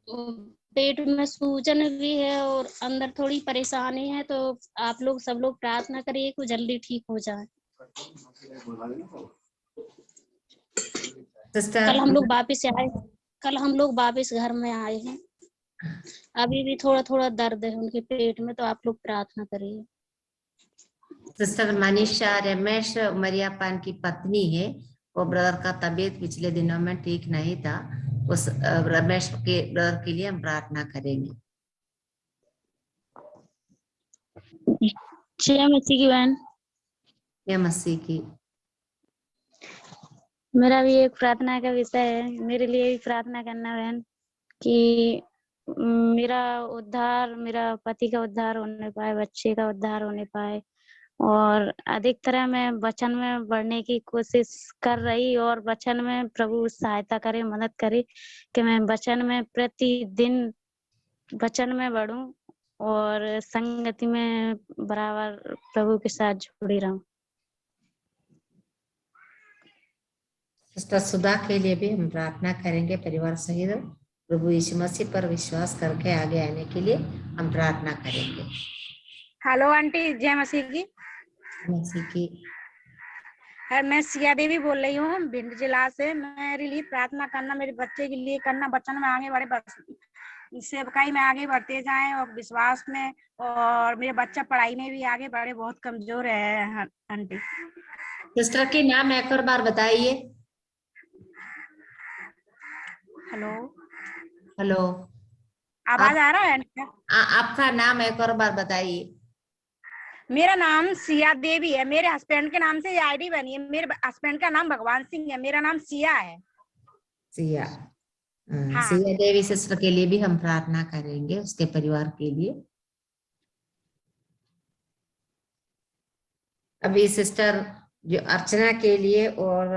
तो पेट में सूजन भी है और अंदर थोड़ी परेशानी है, तो आप लोग सब लोग प्रार्थना करिए कि वो जल्दी ठीक हो जाए। कल हम लोग वापस घर में आए हैं। अभी भी थोड़ा थोड़ा दर्द है उनके पेट में, तो आप लोग प्रार्थना करिए। सिस्टर मनीषा रमेश मरियापान की पत्नी है। वो ब्रदर का तबीयत पिछले दिनों में ठीक नहीं था। उस रमेश के ब्रदर के लिए हम प्रार्थना करेंगे। जय मसीह की बहन। ये मसीह की। मेरा भी एक प्रार्थना का विषय है। मेरे लिए भी प्रार्थना करना बहन कि मेरा उद्धार, मेरा पति का उद्धार होने पाए, बच्चे का उद्धार होने पाए, और अधिक तरह मैं वचन में बढ़ने की कोशिश कर रही, और वचन में प्रभु सहायता करे, मदद करे कि मैं वचन में प्रतिदिन वचन में बढ़ूं और संगति में बराबर प्रभु के साथ जुड़ी रहूं। सिस्टर सुधा के लिए भी हम प्रार्थना करेंगे परिवार सहित। प्रभु यीशु मसीह पर विश्वास करके आगे आने के लिए हम प्रार्थना करेंगे। हेलो आंटी जय मसीह की। मसीह की। मैं सिया देवी बोल रही हूँ भिंड जिला से। मेरे लिए प्रार्थना करना, मेरे बच्चे के लिए करना, वचन में आगे बढ़े, बस सेवकाई में आगे बढ़ते जाएं और विश्वास में, और मेरे बच्चा पढ़ाई में भी आगे बढ़े। बहुत कमजोर है आंटी। सिस्टर के नाम एक और बार बताइए। हेलो हेलो, आवाज आ रहा है आंटी? आपका नाम एक और बार बताइए। मेरा नाम सिया देवी है। मेरे हस्बैंड के नाम से ये आईडी बनी है। मेरे हस्बैंड का नाम भगवान सिंह है, मेरा नाम सिया है। सिया। हाँ। सिया देवी सिस्टर के लिए भी हम प्रार्थना करेंगे, उसके परिवार के लिए। अभी सिस्टर जो अर्चना के लिए और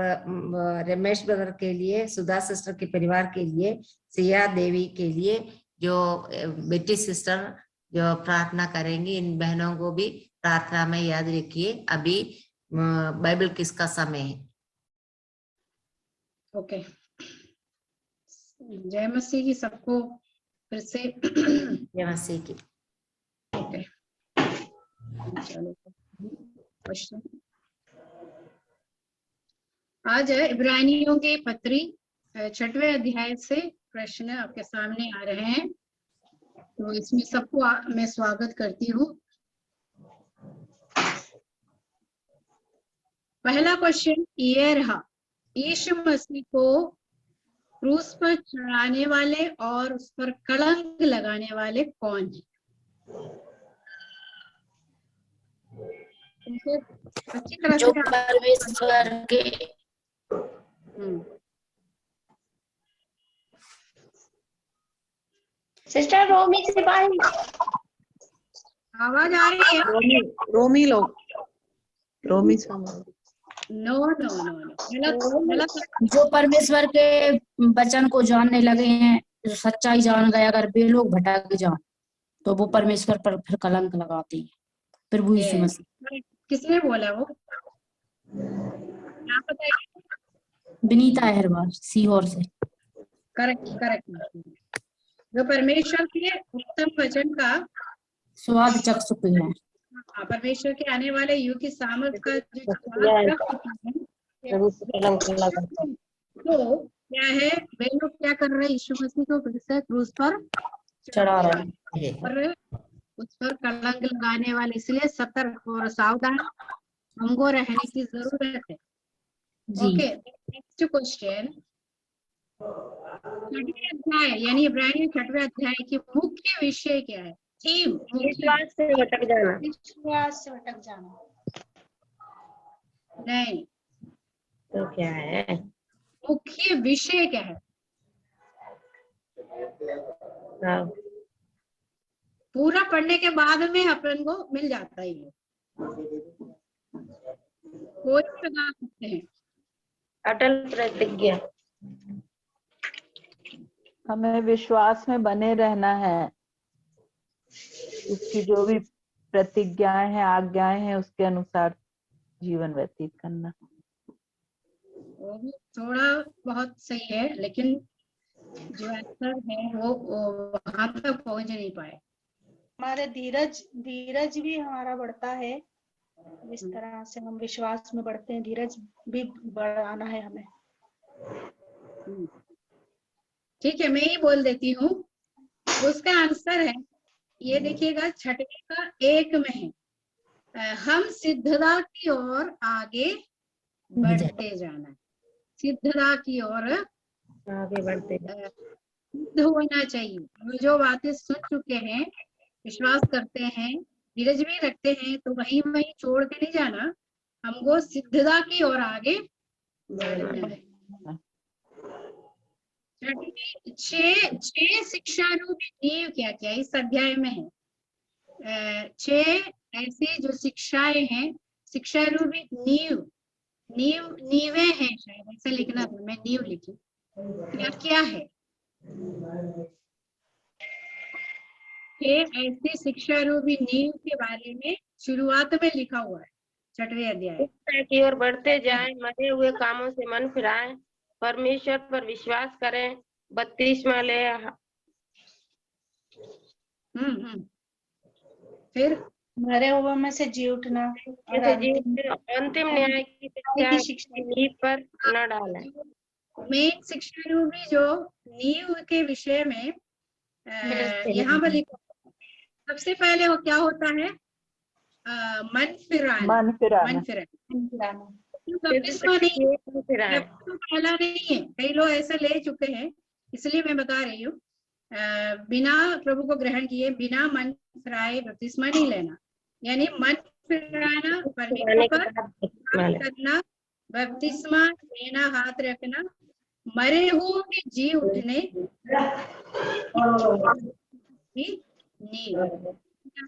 रमेश ब्रदर के लिए, सुधा सिस्टर के परिवार के लिए, सिया देवी के लिए जो बेटी सिस्टर जो प्रार्थना करेंगी, इन बहनों को भी प्रार्थना में याद रखिए। अभी बाइबल किसका समय है। ओके। जय मसीह की सबको फिर से। जय मसीह की। ओके चलो क्वेश्चन आज है इब्रानियों के पत्री 6वें अध्याय से प्रश्न आपके सामने आ रहे हैं। तो इसमें सबको मैं स्वागत करती हूँ। पहला क्वेश्चन ये रहा, यीशु मसीह को क्रूस पर चढ़ाने वाले और उस पर कलंक लगाने वाले कौन है? अच्छी तरह जो से परमेश्वर के सिस्टर रोमी सिपाही। आवाज आ रही है? रोमी लोग, रोमी नो नो नो नो गलत। जो परमेश्वर के वचन को जानने लगे हैं, जो सच्चाई जान गए, अगर वे लोग भटक जाएं तो वो परमेश्वर पर फिर कलंक लगाते हैं। प्रभु यीशु मसीह। किसने बोला वो? क्या पता है? विनीता अहरवाल सीहोर से। Correct correct. जो परमेश्वर के उत्तम वचन का स्वाद चख चुके हैं। परमेश्वर के आने वाले युग की सामर्थ का जो तो क्या है, वे लोग क्या कर रहे हैं? यीशु मसीह को फिर से क्रूस पर चढ़ा रहे हैं और उस पर कलंक लगाने वाले। इसलिए सतर्क और सावधान हमको रहने की जरूरत है। Okay, next question. 6वें अध्याय यानी इब्रानियों 6वें अध्याय की मुख्य विषय क्या है? थीम विश्वास से भटक जाना। विश्वास से भटक जाना नहीं, तो क्या है? मुख्य विषय क्या है? पूरा पढ़ने के बाद में अपन को मिल जाता है ये। कोई लगा सकते हैं। अटल प्रतिज्ञा। हमें विश्वास में बने रहना है, उसकी जो भी प्रतिज्ञाएं हैं, आज्ञाएं हैं, उसके अनुसार जीवन व्यतीत करना। वो भी थोड़ा बहुत सही है, लेकिन जो आंसर है वो वहां तक पहुंच नहीं पाए। हमारे धीरज भी हमारा बढ़ता है। जिस तरह से हम विश्वास में बढ़ते हैं, धीरज भी बढ़ाना है हमें। ठीक है, मैं ही बोल देती हूँ। उसका आंसर है, ये देखिएगा, छठवें का 1 में है, हम सिद्धता की ओर आगे बढ़ते जाना। सिद्धता की ओर आगे बढ़ते सिद्ध होना चाहिए। हम जो बातें सुन चुके हैं, विश्वास करते हैं, धीरज भी रखते हैं, तो वहीं वहीं छोड़ के नहीं जाना, हमको सिद्धता की ओर आगे बढ़ना है। छह शिक्षा रूपी नींव क्या क्या इस अध्याय में है। 6 ऐसी जो शिक्षाएं हैं, शिक्षा रूपी नींवे हैं, शायद ऐसे लिखना था, मैं नींव लिखी। क्या क्या है? 6 ऐसी शिक्षा रूपी नींव के बारे में शुरुआत में लिखा हुआ है 6वें अध्याय। की ओर बढ़ते जाएं, मरे हुए कामों से मन फिराएं, परमेश्वर पर विश्वास करें, 32वां ले। फिर मरे हुए में से जी उठना और अंतिम न्याय की शिक्षा नींव पर न डालें। मेन शिक्षा रूपी जो नींव के विषय में यहाँ पर लिखा, सबसे पहले वो क्या होता है? मन फिराना। पहला नहीं है, कई लोग ऐसा ले चुके हैं, इसलिए मैं बता रही हूँ। बिना प्रभु को ग्रहण किए, बिना मन फिराए बपतिस्मा नहीं लेना। यानी मन फिराना, परमेश्वर पर करना, बपतिस्मा लेना, हाथ रखना, मरे हुओं के जी उठने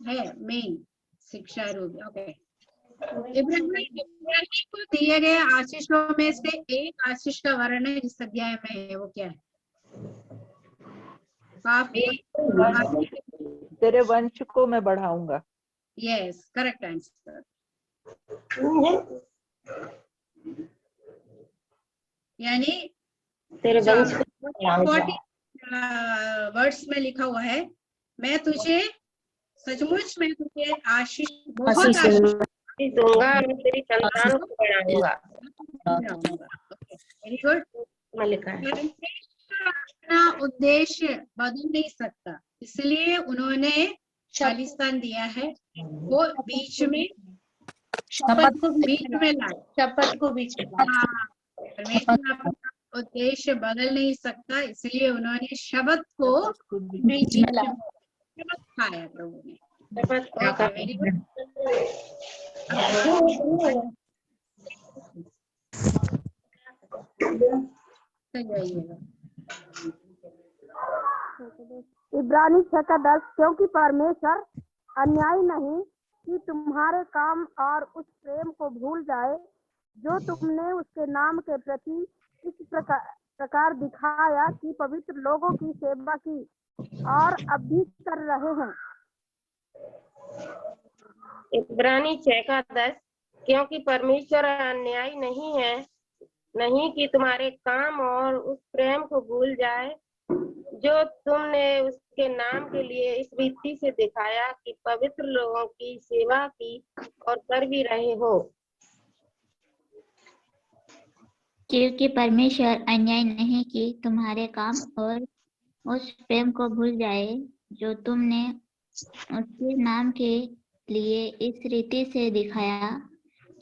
है मेन शिक्षा रूप। ओके, इब्राहिम को दिए गए आशीषों में से एक आशीष का वर्णन इस अध्याय में है, वो क्या है? तेरे वंश को मैं बढ़ाऊंगा। Yes, correct answer. यानी तेरे वंश 40 वर्ड्स में लिखा हुआ है, मैं तुझे सचमुच में तुझे आशीष, बहुत आशीष दूंगा, मैं तेरी संतान को बढ़ाऊंगा। Very good. मैं लिखा है, अपना उद्देश्य बदल नहीं सकता, इसलिए उन्होंने खालिस्तान दिया है। वो बीच में शपथ को बीच में लाए, शपथ को बीच में। परमेश्वर अपना उद्देश्य बदल नहीं सकता, इसलिए उन्होंने शब्द को बीच में लाया, शब्द खाया प्रभु ने। Very good. इब्रानी 6:10, क्योंकि परमेश्वर अन्यायी नहीं कि तुम्हारे काम और उस प्रेम को भूल जाए जो तुमने उसके नाम के प्रति इस प्रकार दिखाया कि पवित्र लोगों की सेवा की और अब भी कर रहे हैं। इब्रानी 6:10, क्योंकि परमेश्वर अन्यायी नहीं है, नहीं कि तुम्हारे काम और उस प्रेम को भूल जाए जो तुमने उसके नाम के लिए इस रीति से दिखाया कि पवित्र लोगों की सेवा की और कर भी रहे हो। क्योंकि परमेश्वर अन्याय नहीं कि तुम्हारे काम और उस प्रेम को भूल जाए जो तुमने उसके नाम के लिए इस रीति से दिखाया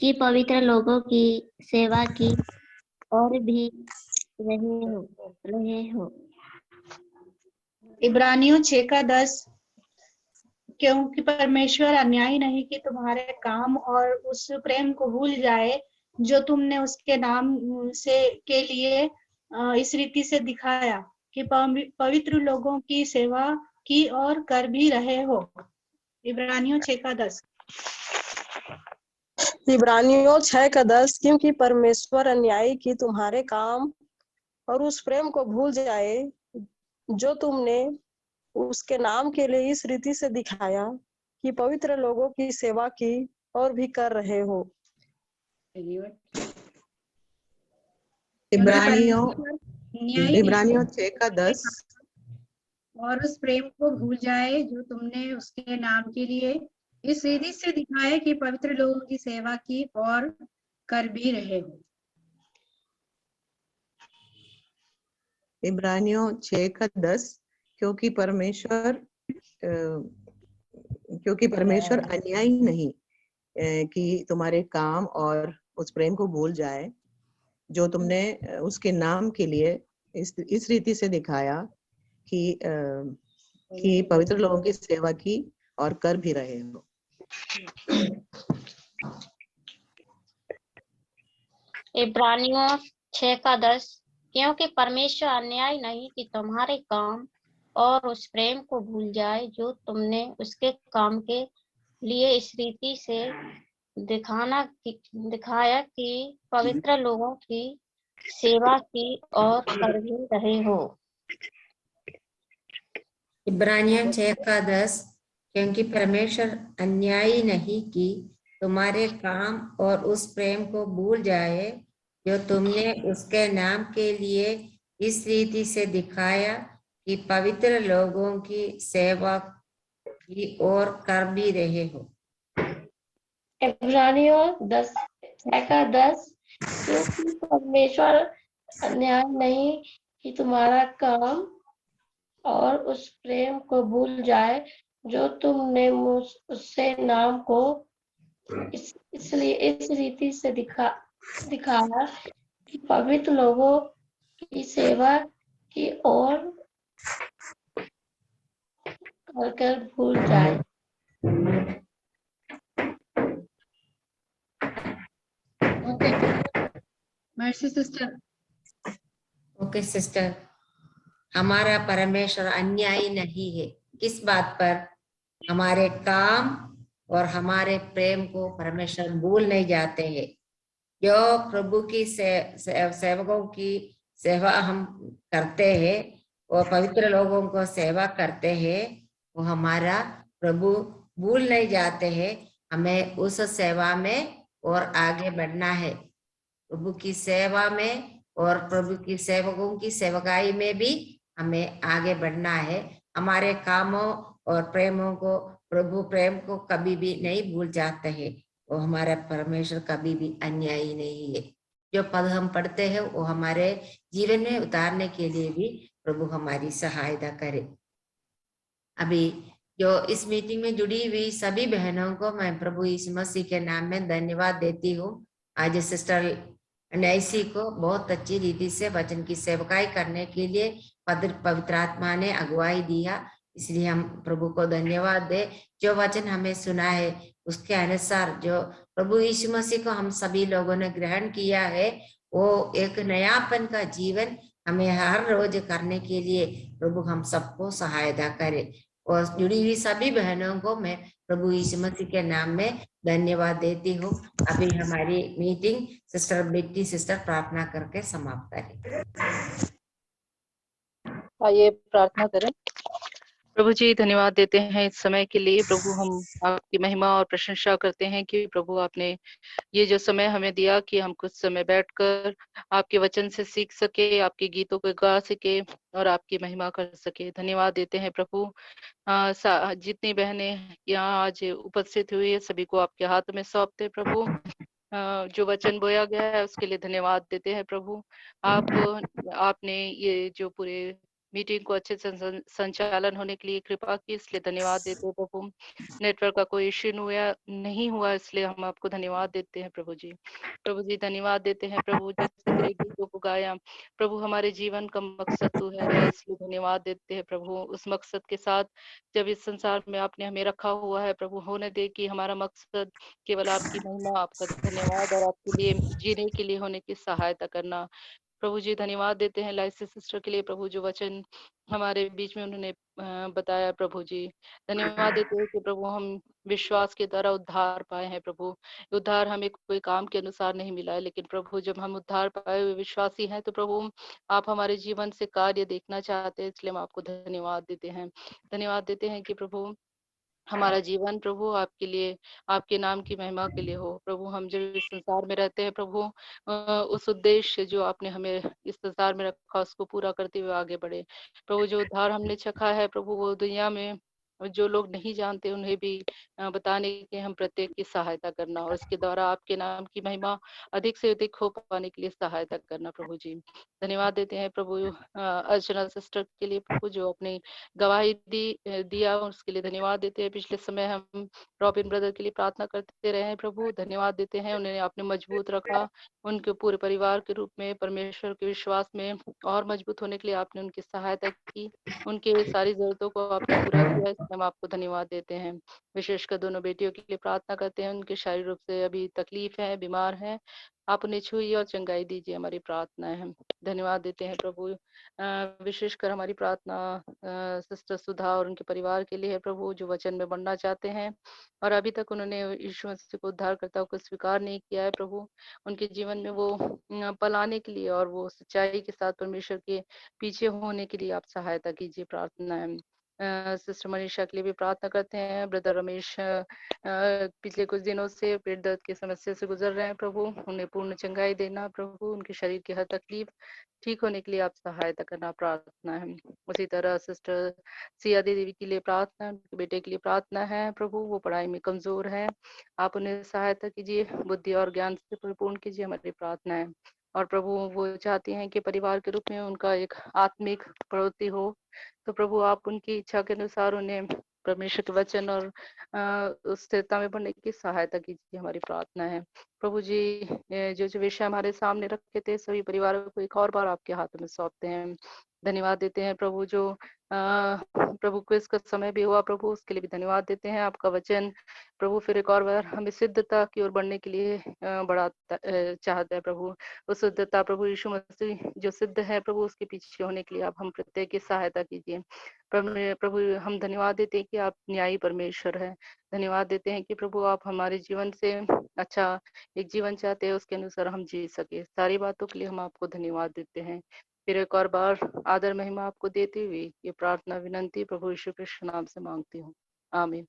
कि पवित्र लोगों की सेवा की और भी रहे हो। इब्रानियों 6:10, क्योंकि परमेश्वर अन्यायी नहीं कि तुम्हारे काम और उस प्रेम को भूल जाए जो तुमने उसके नाम से के लिए इस रीति से दिखाया कि पवित्र लोगों की सेवा की और कर भी रहे हो। इब्रानियों 6:10। इब्रानियों 6:10, क्योंकि परमेश्वर अन्यायी की तुम्हारे काम और उस प्रेम को भूल जाए जो तुमने उसके नाम के लिए इस रीति से दिखाया कि पवित्र लोगों की सेवा की और भी कर रहे हो। इब्रानियों 6:10, और उस प्रेम को भूल जाए जो तुमने उसके नाम के लिए इस रीति से दिखाया कि पवित्र लोगों की सेवा की और कर भी रहे हो। इब्रानियों 6:10, क्योंकि परमेश्वर अन्यायी नहीं कि तुम्हारे काम और उस प्रेम को भूल जाए जो तुमने उसके नाम के लिए इस रीति से दिखाया कि पवित्र लोगों की सेवा की और कर भी रहे हो। इब्रानियों 6:10, क्योंकि परमेश्वर अन्याय नहीं कि तुम्हारे काम और उस प्रेम को भूल जाए जो तुमने उसके काम के लिए इस रीति से दिखाया कि पवित्र लोगों की सेवा की और कर भी रहे हो। इब्रानियों 6:10, क्योंकि परमेश्वर अन्यायी नहीं कि तुम्हारे काम और उस प्रेम को भूल जाए जो तुमने उसके नाम के लिए इस रीति से दिखाया कि पवित्र लोगों की सेवा की और कर भी रहे हो। इब्रानियों 6:10, क्योंकि परमेश्वर अन्याय नहीं कि तुम्हारा काम और उस प्रेम को भूल जाए जो तुमने उससे नाम को इसलिए इस रीति से दिखाया कि पवित्र लोगों की सेवा की और कर भूल जाए। Mercy sister. ओके सिस्टर, हमारा परमेश्वर अन्यायी नहीं है। किस बात पर? हमारे काम और हमारे प्रेम को परमेश्वर भूल नहीं जाते हैं। जो प्रभु की सेवकों की सेवा हम करते हैं और पवित्र लोगों को सेवा करते हैं, वो हमारा प्रभु भूल नहीं जाते हैं। हमें उस सेवा में और आगे बढ़ना है। प्रभु की सेवा में और प्रभु की सेवकों की सेवकाई में भी हमें आगे बढ़ना है। हमारे कामों और प्रेमों को, प्रभु प्रेम को कभी भी नहीं भूल जाते हैं। वो हमारा परमेश्वर कभी भी अन्यायी नहीं है। जो पद हम पढ़ते हैं वो हमारे जीवन में उतारने के लिए भी प्रभु हमारी सहायता करे। अभी जो इस मीटिंग में जुड़ी हुई सभी बहनों को मैं प्रभु यीशु मसीह के नाम में धन्यवाद देती हूँ। आज सिस्टर नैसी को बहुत अच्छी रीति से वचन की सेवकाई करने के लिए पवित्र आत्मा ने अगुवाई दिया, इसलिए हम प्रभु को धन्यवाद दे। जो वचन हमें सुना है उसके अनुसार जो प्रभु यीशु मसीह को हम सभी लोगों ने ग्रहण किया है, वो एक नयापन का जीवन हमें हर रोज करने के लिए प्रभु हम सबको सहायता करे। और जुड़ी हुई सभी बहनों को मैं प्रभु यीशु मसीह के नाम में धन्यवाद देती हूँ। अभी हमारी मीटिंग सिस्टर बेटी सिस्टर प्रार्थना करके समाप्त करें। आइए प्रार्थना करें। प्रभु जी धन्यवाद देते हैं इस समय के लिए। प्रभु हम आपकी महिमा और प्रशंसा करते हैं कि प्रभु आपने ये जो समय हमें दिया कि हम कुछ समय बैठकर आपके वचन से सीख सके, आपके गीतों को गा सके और आपकी महिमा कर सके। धन्यवाद देते हैं प्रभु। जितनी बहनें यहाँ आज उपस्थित हुई है सभी को आपके हाथ में सौंपते प्रभु। जो वचन बोया गया है उसके लिए धन्यवाद देते हैं प्रभु। आपने ये जो पूरे मीटिंग को अच्छे से संचालन होने के लिए कृपा की, इसलिए धन्यवाद देते हैं प्रभु। नेटवर्क का कोई इश्यू नहीं हुआ इसलिए हम आपको धन्यवाद देते हैं प्रभु जी। प्रभु जी धन्यवाद देते हैं प्रभु, जैसे तेरे गीतों को गाया प्रभु, हमारे जीवन का मकसद तू है, इसलिए धन्यवाद देते हैं प्रभु। उस मकसद के साथ जब इस संसार में आपने हमें रखा हुआ है प्रभु, होने दे कि हमारा मकसद केवल आपकी महिमा, आपका धन्यवाद और आपके लिए जीने के लिए होने की सहायता करना। प्रभु जी धन्यवाद देते हैं लाइसी सिस्टर के लिए, प्रभु जो वचन हमारे बीच में उन्होंने बताया। प्रभु जी धन्यवाद देते हैं कि प्रभु हम विश्वास के द्वारा उद्धार पाए हैं। प्रभु उद्धार हमें कोई काम के अनुसार नहीं मिला है, लेकिन प्रभु जब हम उद्धार पाए हुए विश्वासी हैं तो प्रभु आप हमारे जीवन से कार्य देखना चाहते हैं, इसलिए हम आपको धन्यवाद देते हैं। धन्यवाद देते हैं कि प्रभु हमारा जीवन प्रभु आपके लिए, आपके नाम की महिमा के लिए हो। प्रभु हम जब इस संसार में रहते हैं प्रभु उस उद्देश्य जो आपने हमें इस संसार में रखा उसको पूरा करते हुए आगे बढ़े। प्रभु जो उद्धार हमने चखा है प्रभु वो दुनिया में जो लोग नहीं जानते उन्हें भी बताने के हम प्रत्येक की सहायता करना, और इसके द्वारा आपके नाम की महिमा अधिक से अधिक हो पाने के लिए सहायता करना। प्रभु जी धन्यवाद देते हैं प्रभु अर्चना सिस्टर के लिए प्रभु जो अपनी गवाही दिया उसके लिए धन्यवाद देते हैं। पिछले समय हम रॉबिन ब्रदर के लिए प्रार्थना करते रहे हैं प्रभु, धन्यवाद देते हैं उन्हें आपने मजबूत रखा, उनके पूरे परिवार के रूप में परमेश्वर के विश्वास में और मजबूत होने के लिए आपने उनकी सहायता की, उनके सारी जरूरतों को आपने पूरा किया, इसलिए हम आपको धन्यवाद देते हैं। विशेषकर दोनों बेटियों के लिए प्रार्थना करते हैं, उनके शारीरिक रूप से अभी तकलीफ है, बीमार हैं, आप उन्हें छुइए और चंगाई दीजिए, हमारी प्रार्थना है। धन्यवाद देते हैं प्रभु विशेषकर हमारी प्रार्थना सिस्टर सुधा और उनके परिवार के लिए है प्रभु जो वचन में बढ़ना चाहते हैं और अभी तक उन्होंने यीशु मसीह को उद्धारकर्ता को स्वीकार नहीं किया है। प्रभु उनके जीवन में वो पल आने के लिए और वो सच्चाई के साथ परमेश्वर के पीछे होने के लिए आप सहायता कीजिए, प्रार्थना है। सिस्टर मनीषा के लिए भी प्रार्थना करते हैं। ब्रदर रमेश पिछले कुछ दिनों से पेट दर्द की समस्या से गुजर रहे हैं प्रभु, उन्हें पूर्ण चंगाई देना प्रभु, उनके शरीर की हर तकलीफ ठीक होने के लिए आप सहायता करना, प्रार्थना है। उसी तरह सिस्टर सिया देवी के लिए प्रार्थना, उनके बेटे के लिए प्रार्थना है प्रभु, वो पढ़ाई में कमजोर है, आप उन्हें सहायता कीजिए, बुद्धि और ज्ञान से परिपूर्ण कीजिए, हमारी प्रार्थना है। और प्रभु वो चाहती हैं कि परिवार के रूप में उनका एक आत्मिक प्रवृत्ति हो, तो प्रभु आप उनकी इच्छा के अनुसार उन्हें परमेश्वर के वचन और उस स्थिरता में बढ़ने की सहायता कीजिए, हमारी प्रार्थना है। प्रभु जी जो विषय हमारे सामने रखे थे सभी परिवारों को एक और बार आपके हाथों में सौंपते हैं। धन्यवाद देते हैं प्रभु जो प्रभु क्विज का समय भी हुआ प्रभु, उसके लिए भी धन्यवाद देते हैं। आपका वचन प्रभु फिर एक और बार हमें सिद्धता की ओर बढ़ने के लिए बढ़ाता चाहता है प्रभु, उस सिद्धता प्रभु यीशु मसीह जो सिद्ध है प्रभु उसके पीछे होने के लिए आप हम प्रत्येक की सहायता कीजिए। प्रभु हम धन्यवाद देते हैं कि आप न्यायी परमेश्वर है, धन्यवाद देते हैं कि प्रभु आप हमारे जीवन से अच्छा एक जीवन चाहते हैं, उसके अनुसार हम जी सके। सारी बातों के लिए हम आपको धन्यवाद देते हैं। फिर एक और बार आदर महिमा आपको देते हुए ये प्रार्थना विनंती प्रभु यीशु कृष्ण नाम से मांगती हूँ, आमीन।